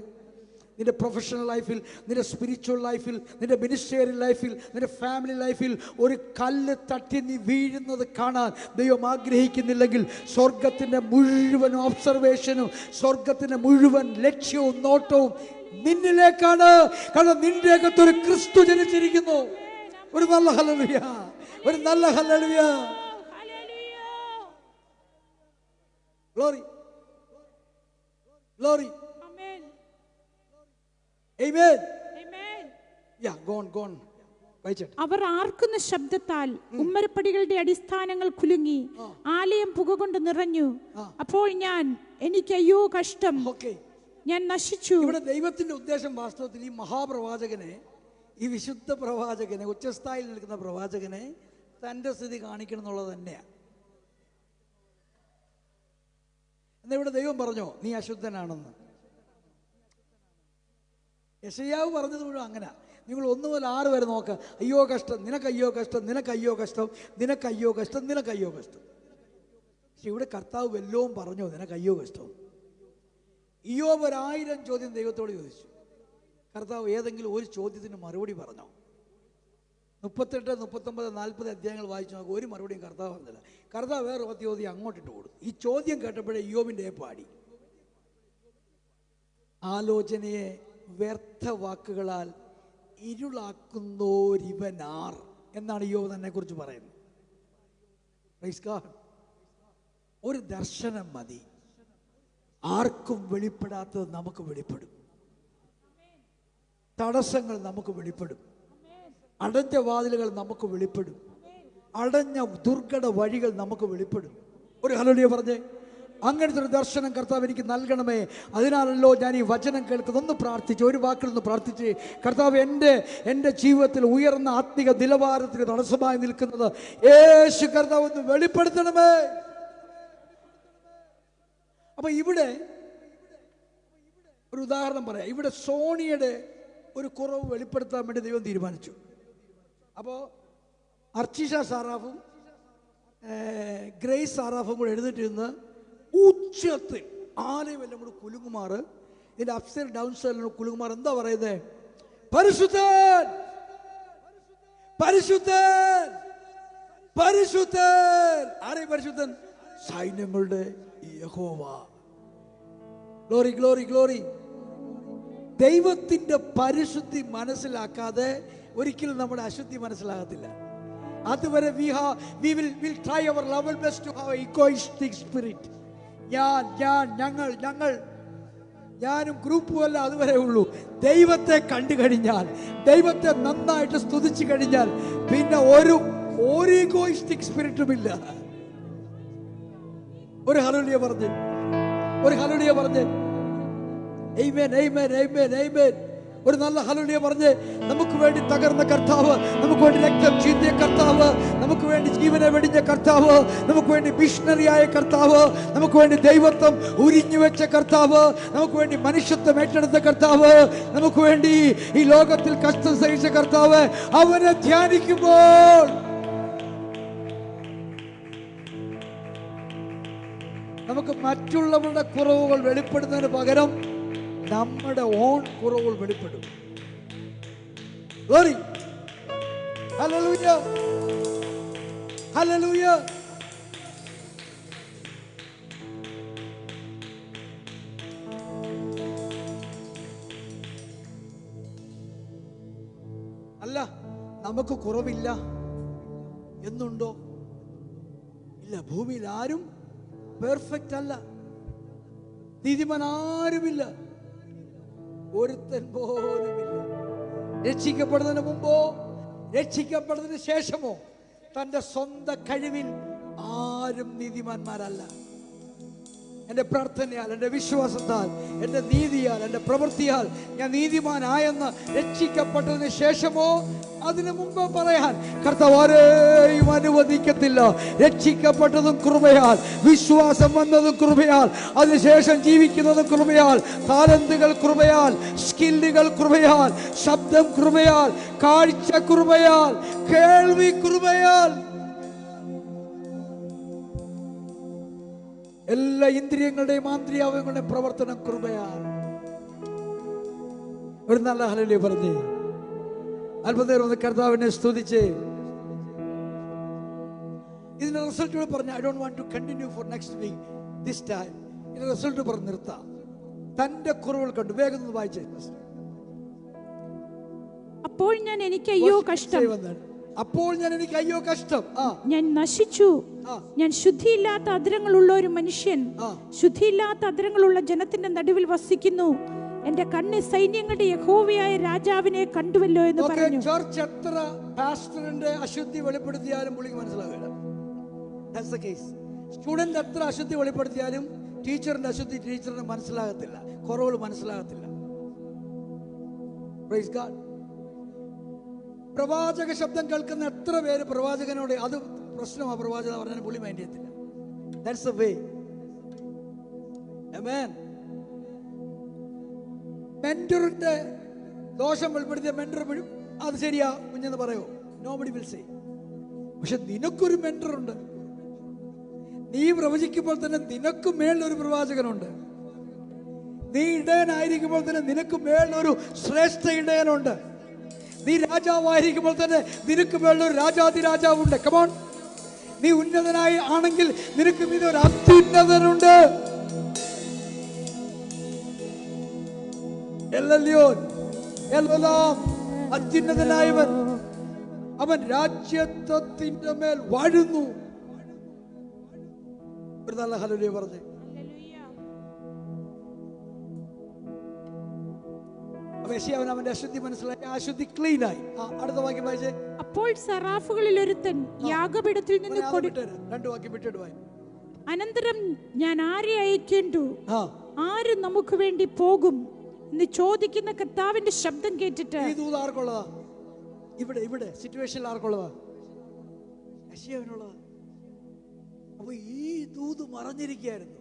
നിന്റെ പ്രൊഫഷണൽ ലൈഫിൽ, നിന്റെ സ്പിരിച്വൽ ലൈഫിൽ, നിന്റെ മിനിസ്റ്ററിയൽ ലൈഫിൽ, നിന്റെ ഫാമിലി ലൈഫിൽ ഒരു കല്ല് തട്ടി നീ വീഴുന്നത് കാണാൻ ദൈവം ആഗ്രഹിക്കുന്നില്ലെങ്കിൽ സ്വർഗത്തിൻ്റെ മുഴുവൻ ഒബ്സർവേഷനും സ്വർഗത്തിൻ്റെ മുഴുവൻ ലക്ഷ്യവും നോട്ടവും നിന്നിലേക്കാണ്. കാരണം നിന്റെ അകത്തൊരു ക്രിസ്തു ജനിച്ചിരിക്കുന്നു. ഒരു നല്ല ഹല്ലേലൂയ, ഒരു നല്ല hallelujah. Glory. Glory. Amen. Amen. Amen. Yeah, go on. വായിച്ചോട്ടെ. അവർ ആർക്കുന്ന ശബ്ദത്താൽ ഉമ്മരപ്പടികളുടെ അടിസ്ഥാനങ്ങൾ കുലുങ്ങി, ആലയം പുക കൊണ്ട് നിറഞ്ഞു. അപ്പോൾ എനിക്ക് അയ്യോ കഷ്ടം, ഞാൻ നശിച്ചു. ഇവിടെ ദൈവത്തിന്റെ ഉദ്ദേശം വാസ്തവത്തിൽ ഈ മഹാപ്രവാചകനെ, ഈ വിശുദ്ധ പ്രവാചകനെ, ഉച്ചസ്ഥായിൽ നിൽക്കുന്ന പ്രവാചകനെ തൻ്റെ സ്ഥിതി കാണിക്കണം എന്നുള്ളത് തന്നെയാണ്. എന്നാൽ ഇവിടെ ദൈവം പറഞ്ഞോ നീ അശുദ്ധനാണെന്ന്? യെശയ്യാവ് പറഞ്ഞത് മുഴുവൻ അങ്ങനെ. നിങ്ങൾ 1 മുതൽ 6 വരെ നോക്കുക. അയ്യോ കഷ്ടം, നിനക്ക് അയ്യോ കഷ്ടം, നിനക്ക് അയ്യോ കഷ്ടം, നിനക്ക് അയ്യോ കഷ്ടം, നിനക്ക് അയ്യോ കഷ്ടം. പക്ഷെ ഇവിടെ കർത്താവ് വല്ലവും പറഞ്ഞോ നിനക്ക് അയ്യോ കഷ്ടം? ഇയ്യോബ് 1000 ചോദ്യം ദൈവത്തോട് ചോദിച്ചു. കർത്താവ് ഏതെങ്കിലും ഒരു ചോദ്യത്തിന് മറുപടി പറഞ്ഞോ? 38, 39, 40 അധ്യായങ്ങൾ വായിച്ചു നോക്കുക, ഒരു മറുപടിയും കർത്താവ് പറഞ്ഞില്ല. കർത്താവ് വേറെ ചോദ്യം അങ്ങോട്ടിട്ട് കൊടുത്തു. ഈ ചോദ്യം കേട്ടപ്പോഴേ ഇയ്യോബിൻ്റെ പാടി. ആലോചനയെ വ്യർത്ഥ വാക്കുകളാൽ ഇരുളാക്കുന്നോരിവനാർ എന്നാണ് ഇയ്യോബ് തന്നെ കുറിച്ച് പറയുന്നത്. Praise God. ഒരു ദർശനം മതി, ആർക്കും വെളിപ്പെടാത്തത് നമുക്ക് വെളിപ്പെടും. തടസ്സങ്ങൾ നമുക്ക് വെളിപ്പെടും, അടഞ്ഞ വാതിലുകൾ നമുക്ക് വെളിപ്പെടും, അടഞ്ഞ ദുർഘട വഴികൾ നമുക്ക് വെളിപ്പെടും. ഒരു ഹല്ലേലൂയ പറഞ്ഞേ. അങ്ങനത്തെ ഒരു ദർശനം കർത്താവ് എനിക്ക് നൽകണമേ. അതിനാണല്ലോ ഞാൻ ഈ വചനം കേൾക്കുന്നത്. ഒന്ന് പ്രാർത്ഥിച്ച്, ഒരു വാക്കിലൊന്ന് പ്രാർത്ഥിച്ച്, കർത്താവ് എൻ്റെ ജീവിതത്തിൽ ഉയർന്ന ആത്മിക നിലവാരത്തിന് തടസ്സമായി നിൽക്കുന്നത് യേശു കർത്താവ് ഒന്ന് വെളിപ്പെടുത്തണമേ. അപ്പൊ ഇവിടെ ഒരു ഉദാഹരണം പറയാം. ഇവിടെ സോണിയുടെ ഒരു കുറവ് വെളിപ്പെടുത്താൻ വേണ്ടി ദൈവം തീരുമാനിച്ചു. അപ്പോൾ അർച്ചിഷ സാറാഫും ഗ്രേസ് സാറാഫും കൂടെ എഴുതിട്ടിരുന്ന് ഉച്ചത്തിൽ ആലയം എല്ലാം കൂടെ കുലുങ്ങുമാറ്, ഇതിൻ്റെ അപ്സ്റ്റെയർ ഡൗൺ സ്റ്റെയറിൽ കുലുങ്ങുമാർ എന്താ പറയുന്നത്? പരിശുദ്ധൻ, പരിശുദ്ധൻ, പരിശുദ്ധൻ. ആരെ പരിശുദ്ധൻ? സൈന്യങ്ങളുടെ യഹോവ. Glory, glory, glory. ദൈവത്തിന്റെ പരിശുദ്ധി മനസ്സിലാക്കാതെ ഒരിക്കലും നമ്മുടെ അശുദ്ധി മനസ്സിലാകത്തില്ല. അതുവരെ we will try our level best to have egoistic spirit. ഞങ്ങൾ ഞാനും ഗ്രൂപ്പും അല്ല, അതുവരെ ഉള്ളൂ. ദൈവത്തെ കണ്ടു കഴിഞ്ഞാൽ, ദൈവത്തെ നന്നായിട്ട് സ്തുതിച്ചു കഴിഞ്ഞാൽ പിന്നെ ഒരു ഈഗോയിസ്റ്റിക് സ്പിരിറ്റും ഇല്ല. ഒരു ഹല്ലേലൂയ പറഞ്ഞു. ഒരു ഹല്ലേലൂയ പറഞ്ഞേ. ആമേൻ, ആമേൻ, ആമേൻ, ആമേൻ. ഒരു നല്ല ഹല്ലേലൂയ പറഞ്ഞ് നമുക്ക് വേണ്ടി തകർന്ന കർത്താവ്, നമുക്ക് വേണ്ടി രക്തം ചിന്തിയ കർത്താവ്, നമുക്ക് വേണ്ടി ജീവനെ വെടിഞ്ഞ കർത്താവ്, നമുക്ക് വേണ്ടി മിഷണറിയായ കർത്താവ്, നമുക്ക് വേണ്ടി ദൈവത്വം ഉരിഞ്ഞു വെച്ച കർത്താവ്, നമുക്ക് വേണ്ടി മനുഷ്യത്വം ഏറ്റെടുത്ത കർത്താവ്, നമുക്ക് വേണ്ടി ഈ ലോകത്തിൽ കഷ്ടം സഹിച്ച കർത്താവ്, അവനെ ധ്യാനിക്കുമ്പോൾ നമുക്ക് മറ്റുള്ളവരുടെ കുറവുകൾ വെളിപ്പെടുന്നതിന് പകരം നമ്മുടെ ഓൺ കുറവുകൾ വെളിപ്പെടും. Glory. Hallelujah. Hallelujah. അല്ല, നമുക്ക് കുറവില്ല എന്നുണ്ടോ? ഇല്ല. ഭൂമിയിൽ ആരും പെർഫെക്റ്റ് അല്ല. നീതിമാൻ ആരുമില്ല, ഒരുത്തൻ പോലുമില്ല. രക്ഷിക്കപ്പെടുന്നതിന് മുമ്പോ രക്ഷിക്കപ്പെടുന്നതിന് ശേഷമോ തൻ്റെ സ്വന്തം കഴിവിൽ ആരും നീതിമാന്മാരല്ല. എൻ്റെ പ്രാർത്ഥനയാൽ, എൻ്റെ വിശ്വാസത്താൽ, എൻ്റെ നീതിയാൽ, എൻ്റെ പ്രവൃത്തിയാൽ ഞാൻ നീതിമാനായെന്ന് രക്ഷിക്കപ്പെട്ടതിന് ശേഷമോ അതിനു മുമ്പ് പറയാൻ കർത്താവ് ആരെയും അനുവദിക്കത്തില്ല. രക്ഷിക്കപ്പെട്ടതും കൃപയാൽ, വിശ്വാസം വന്നതും കൃപയാൽ, അതിനുശേഷം ജീവിക്കുന്നതും കൃപയാൽ, താലന്തുകൾ കൃപയാൽ, സ്കില്ലുകൾ കൃപയാൽ, ശബ്ദം കൃപയാൽ, കാഴ്ച കൃപയാൽ, കേൾവി കൃപയാൽ, എല്ലാ ഇന്ദ്രിയങ്ങളുടെയും ആന്തരികാവയവങ്ങളുടെയും പ്രവർത്തനം കൃപയാൽ. ഒരു നല്ല ഹല്ലേലൂയ പറഞ്ഞേ. അത്ഭുതം ഒന്ന് കർത്താവിനെ സ്തുതിച്ച് ഇതിന്റെ റിസൾട്ട് പറഞ്ഞു. I don't want to continue for next week this time. ഇതിന്റെ റിസൾട്ട് പറഞ്ഞ് നിർത്താം. തന്റെ കുറവുകൾ കണ്ടു. വേഗം ഒന്ന് വായിച്ചേ. അപ്പോൾ ഞാൻ എനിക്ക് അയ്യോ കഷ്ടം, അപ്പോൾ ഞാൻ എനിക്ക് അയ്യോ കഷ്ടം, ഞാൻ നശിച്ചു, ഞാൻ ശുദ്ധിയില്ലാത്ത അധരങ്ങളുള്ള ഒരു മനുഷ്യൻ, ശുദ്ധിയില്ലാത്ത അധരങ്ങളുള്ള ജനത്തിന്റെ നടുവിൽ വസിക്കുന്നു. എന്റെ കണ്ണ് സൈന്യങ്ങളുടെ യഹോവയായ രാജാവിനെ കണ്ടുവല്ലോ എന്ന് പറഞ്ഞു. ചർച്ച് എത്ര പാസ്റ്ററിന്റെ അശുദ്ധി വെളിപ്പെടുത്തിയാലും പുള്ളിക്ക് മനസ്സിലാവില്ല. സ്റ്റുഡന്റ് എത്ര അശുദ്ധി വെളിപ്പെടുത്തിയാലും ടീച്ചറിന്റെ അശുദ്ധി ടീച്ചറിന് മനസ്സിലാകത്തില്ല, കുറവുകൾ മനസ്സിലാകത്തില്ല. Praise God. പ്രവാചക ശബ്ദം കേൾക്കുന്ന എത്ര പേര് പ്രവാചകനോട് അത് പ്രശ്നമാണ് പ്രവാചകൻ പറഞ്ഞാൽ പുള്ളി മൈൻഡ് ചെയ്യത്തില്ല. That's the way. Amen. മെന്ററിന്റെ ദോഷം വെളിപ്പെടുത്തിയ മെന്റർ അത് ശരിയാ കുഞ്ഞെന്ന് പറയോ? Nobody will say. പക്ഷെ നിനക്കൊരു മെന്റർ ഉണ്ട്. നീ പ്രവചിക്കുമ്പോൾ തന്നെ നിനക്ക് മേളിലൊരു പ്രവാചകനുണ്ട്. നീ ഇടയനായിരിക്കുമ്പോൾ തന്നെ നിനക്ക് മേളിലൊരു ശ്രേഷ്ഠ ഇടയനുണ്ട്. നീ രാജാവായിരിക്കുമ്പോൾ തന്നെ നിനക്ക് മേളിലൊരു രാജാതിരാജാവുണ്ട്. കമോൺ. നീ ഉന്നതനായി ആണെങ്കിൽ നിനക്ക് മീതെ ഒരു അത്യുന്നതനുണ്ട്. അത്യുന്നതനായവൻ അവൻ രാജ്യത്വത്തിന്റെ മേൽ വാഴുന്നു. ഒരു നല്ല ഹല്ലേലൂയ പറഞ്ഞേ. അവന്റെ അശുദ്ധി മനസ്സിലായി, അശുദ്ധി ക്ലീൻ ആയി. അടുത്ത വാക്യം വായിച്ചേ. അപ്പോൾ സറാഫുകളിൽ ഒരുത്തൻ യാഗപീഠത്തിൽ നിന്ന് രണ്ടു വാക്യം വിട്ടിട്ട് വായി. അനന്തരം ഞാൻ ആരെ അയക്കേണ്ടു, ആര് നമുക്ക് വേണ്ടി പോകും എന്ന് ചോദിക്കുന്ന കർത്താവിന്റെ ശബ്ദം കേട്ടിട്ട്. ഈ ദൂത് ആർക്കുള്ളതാ? ഇവിടെ ഇവിടെ സിറ്റുവേഷനിൽ ആർക്കുള്ളതാ? യെശയ്യാവിനുള്ളതാ. അപ്പൊ ഈ ദൂത് മറഞ്ഞിരിക്കുകയായിരുന്നു.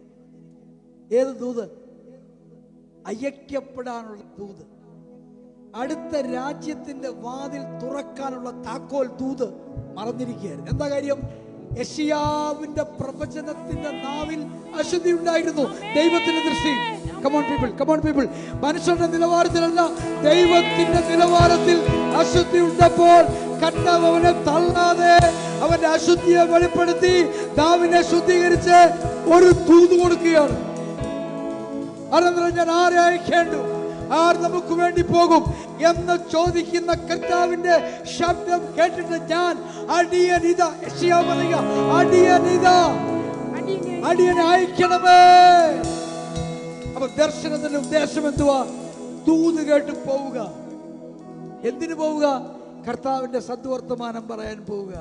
ഏത് ദൂത്? അയക്കപ്പെടാനുള്ള ദൂത്. അടുത്ത രാജ്യത്തിന്റെ വാതിൽ തുറക്കാനുള്ള താക്കോൽ ദൂത് മറന്നിരിക്കുകയായിരുന്നു. എന്താ കാര്യം? യെശയ്യാവിന്റെ പ്രവചനത്തിന്റെ നാവിൽ അശുദ്ധി ഉണ്ടായിരുന്നു ദൈവത്തിന്റെ ദൃഷ്ടിയിൽ. Come on people, come on people. മനുഷ്യന്റെ നിലവാരത്തിലല്ല, ദൈവത്തിന്റെ നിലവാരത്തിൽ അശുദ്ധി ഉണ്ടപ്പോൾ കർത്താവ് അവനെ തള്ളാതെ അവന്റെ അശുദ്ധിയെ വെളിപ്പെടുത്തി നാവിനെ ശുദ്ധീകരിച്ച് ഒരു ദൂത് കൊടുക്കുകയാണ്. അനന്തരം ഞാൻ ആരെ അയക്കേണ്ടു, ആർ നമുക്ക് വേണ്ടി പോകും എന്ന് ചോദിക്കുന്ന കർത്താവിന്റെ ശബ്ദം കേട്ടിട്ട് ഞാൻ അടിയനിതാ. യെശയ്യാവ് പറയുക, അടിയനിതാ, അടിയനെ അയക്കണമേ. അപ്പൊ ദർശനത്തിന്റെ ഉദ്ദേശം എന്തുവാ? ദൂത് കേട്ട് പോവുക. എന്തിനു പോവുക? കർത്താവിന്റെ സദ്വർത്തമാനം പറയാൻ പോവുക.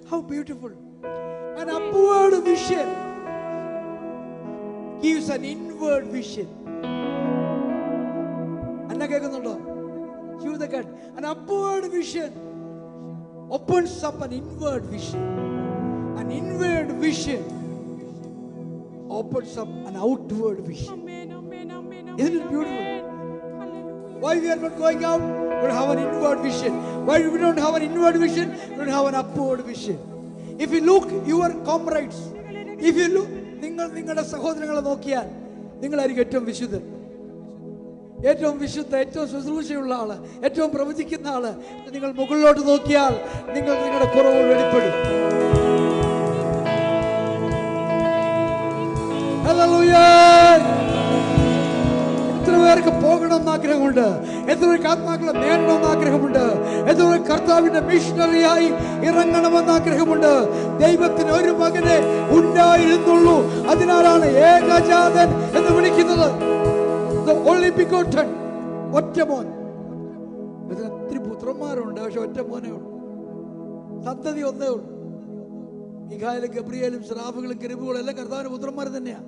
How beautiful. An upward vision. gives an inward vision. അന്ന കേൾക്കുന്നുണ്ടോ? An upward vision opens up an inward vision. An inward vision opens up an outward vision. Isn't it beautiful? Why we are not going out? We don't have an inward vision. Why we don't have an inward vision? We don't have an upward vision. If you look your comrades, if you look, നിങ്ങളുടെ സഹോദരങ്ങളെ നോക്കിയാൽ നിങ്ങളായിരിക്കും ഏറ്റവും വിശുദ്ധൻ, ഏറ്റവും വിശുദ്ധ, ഏറ്റവും ശുശ്രൂഷയുള്ള ആള്, ഏറ്റവും പ്രവചിക്കുന്ന ആള്. നിങ്ങൾ മുകളിലോട്ട് നോക്കിയാൽ നിങ്ങൾ നിങ്ങളുടെ കുറവുകൾ വെളിപ്പെടും. ഹല്ലേലൂയ. എത്ര പേർക്ക് പോകണമെന്ന് ആഗ്രഹമുണ്ട്? എത്ര പേർക്ക് ആത്മാക്കളെ നേടണമെന്ന് ആഗ്രഹമുണ്ട്? എത്ര പേർക്ക് കർത്താവിന്റെ മിഷണറിയായി ഇറങ്ങണമെന്ന് ആഗ്രഹമുണ്ട്? ദൈവത്തിന് ഒരു മകനെ ഉണ്ടായിരുന്നുള്ളൂ, അതിനാലാണ് ഏകജാതൻ എന്ന് വിളിക്കുന്നത്. The only begotten. ഒറ്റ മോൻ. ഒത്തിരി പുത്രന്മാരുണ്ട്, പക്ഷെ ഒറ്റ മോനേ ഉള്ളൂ. സന്തതി ഒന്നേ ഉള്ളൂ. മിഖായേലും ഗബ്രിയേലും സെറാഫുകളും കെരൂബുകളും എല്ലാം കർത്താവിന്റെ പുത്രന്മാർ തന്നെയാ.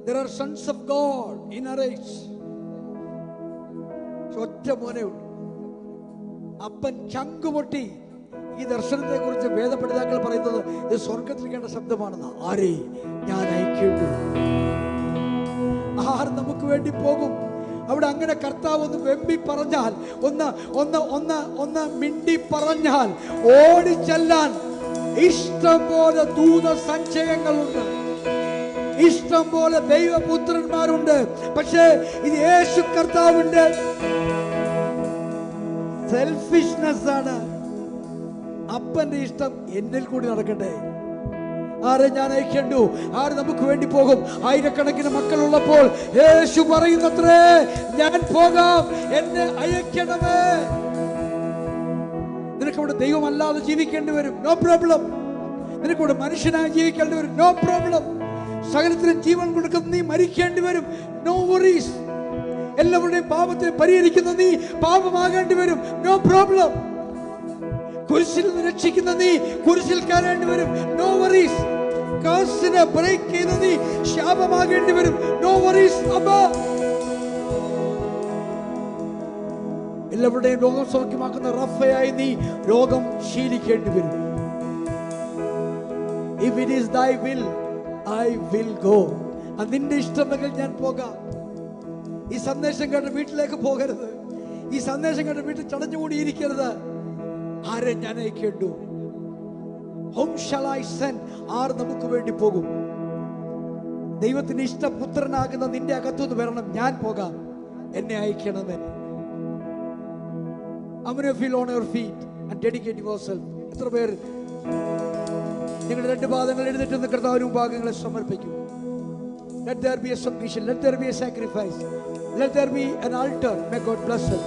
There are sons of God in our age. ഒറ്റ മോനേ ഉള്ളൂ. അപ്പൻ ചങ്കുപൊട്ടി ഈ ദർശനത്തെ കുറിച്ച് വേദപണ്ഡിതാക്കൾ പറയുന്നത് ഇത് സ്വർഗത്തിൽ കേട്ട ശബ്ദമാണെന്ന്. ആരെ ഞാൻ അയക്കേണ്ടു? ആർ നമുക്ക് വേണ്ടി പോകും? അവിടെ അങ്ങനെ കർത്താവ് ഒന്ന് വെമ്പി പറഞ്ഞാൽ, ഒന്ന് മിണ്ടി പറഞ്ഞാൽ ഓടിച്ചെല്ലാൻ ഇഷ്ടം പോലെ ദൂത സഞ്ചയങ്ങളുണ്ട്, ഇഷ്ടം പോലെ ദൈവപുത്രന്മാരുണ്ട്. പക്ഷേ ഇത് യേശു കർത്താവിന്റെ സെൽഫിഷ്നെസ് ആണ്. അപ്പന്റെ ഇഷ്ടം എന്നിൽ കൂടി നടക്കട്ടെ. ആരെ ഞാൻ അയക്കേണ്ടു? ആര് നമുക്ക് വേണ്ടി പോകും? ആയിരക്കണക്കിന് മക്കളുള്ളപ്പോൾ യേശു പറയുന്നത്രേ, ഞാൻ പോകാം, എന്നെ അയക്കണമേ. നിനക്കവിടെ ദൈവമല്ലാതെ ജീവിക്കേണ്ടി വരും, നോ പ്രോബ്ലം. നിനക്കവിടെ മനുഷ്യനായി ജീവിക്കേണ്ടി വരും, നോ പ്രോബ്ലം. സകലത്തിന് ജീവൻ കൊടുക്കുന്ന നീ മരിക്കേണ്ടി വരും, നോ വറീസ്. എല്ലാവരുടെയും പാപത്തെ പരിഹരിക്കുന്ന നീ പാപമാകേണ്ടി വരും, നോ പ്രോബ്ലം. കുരിശിൽ നിന്ന് രക്ഷിക്കുന്ന നീ കുരിശിൽ കയറേണ്ടി വരും, നോ വറീസ്. കർസിനെ ബ്രേക്ക് ചെയ്ത നീ ശാപമാകേണ്ടി വരും, നോ വറീസ്. എല്ലാവരുടെയും രോഗം സൗഖ്യമാക്കുന്ന റഫയായി നീ രോഗം ശീലിക്കേണ്ടി വരും. If it is thy will, I will go. അതിന്റെ ഇഷ്ടമെങ്കിൽ ഞാൻ പോകാം. ഈ സന്ദേശം കേട്ട് വീട്ടിലേക്ക് പോകരുത്. ഈ സന്ദേശം കേട്ട് വീട്ടിൽ ചടഞ്ഞുകൂടിയിരിക്കരുത്. ആരെ ഞാൻ അയക്കേണ്ടു? Whom shall I send? ആർ നമുക്ക് വേണ്ടി പോകും? ദൈവത്തിന്റെ ഇഷ്ടപുത്രനാകുന്ന നിന്റെ അകത്തുനിന്ന് വരണം, ഞാൻ പോകാം, എന്നെ അയക്കണമേ. How many of you on your feet and dedicate yourself? എത്ര പേർ നിങ്ങളുടെ രണ്ട് പാദങ്ങൾ എഴുന്നേറ്റ് കർത്താവിന് ഭാഗങ്ങളെ സമർപ്പിക്കും? Let there be a submission, let there be a sacrifice, let there be an altar. May God bless us.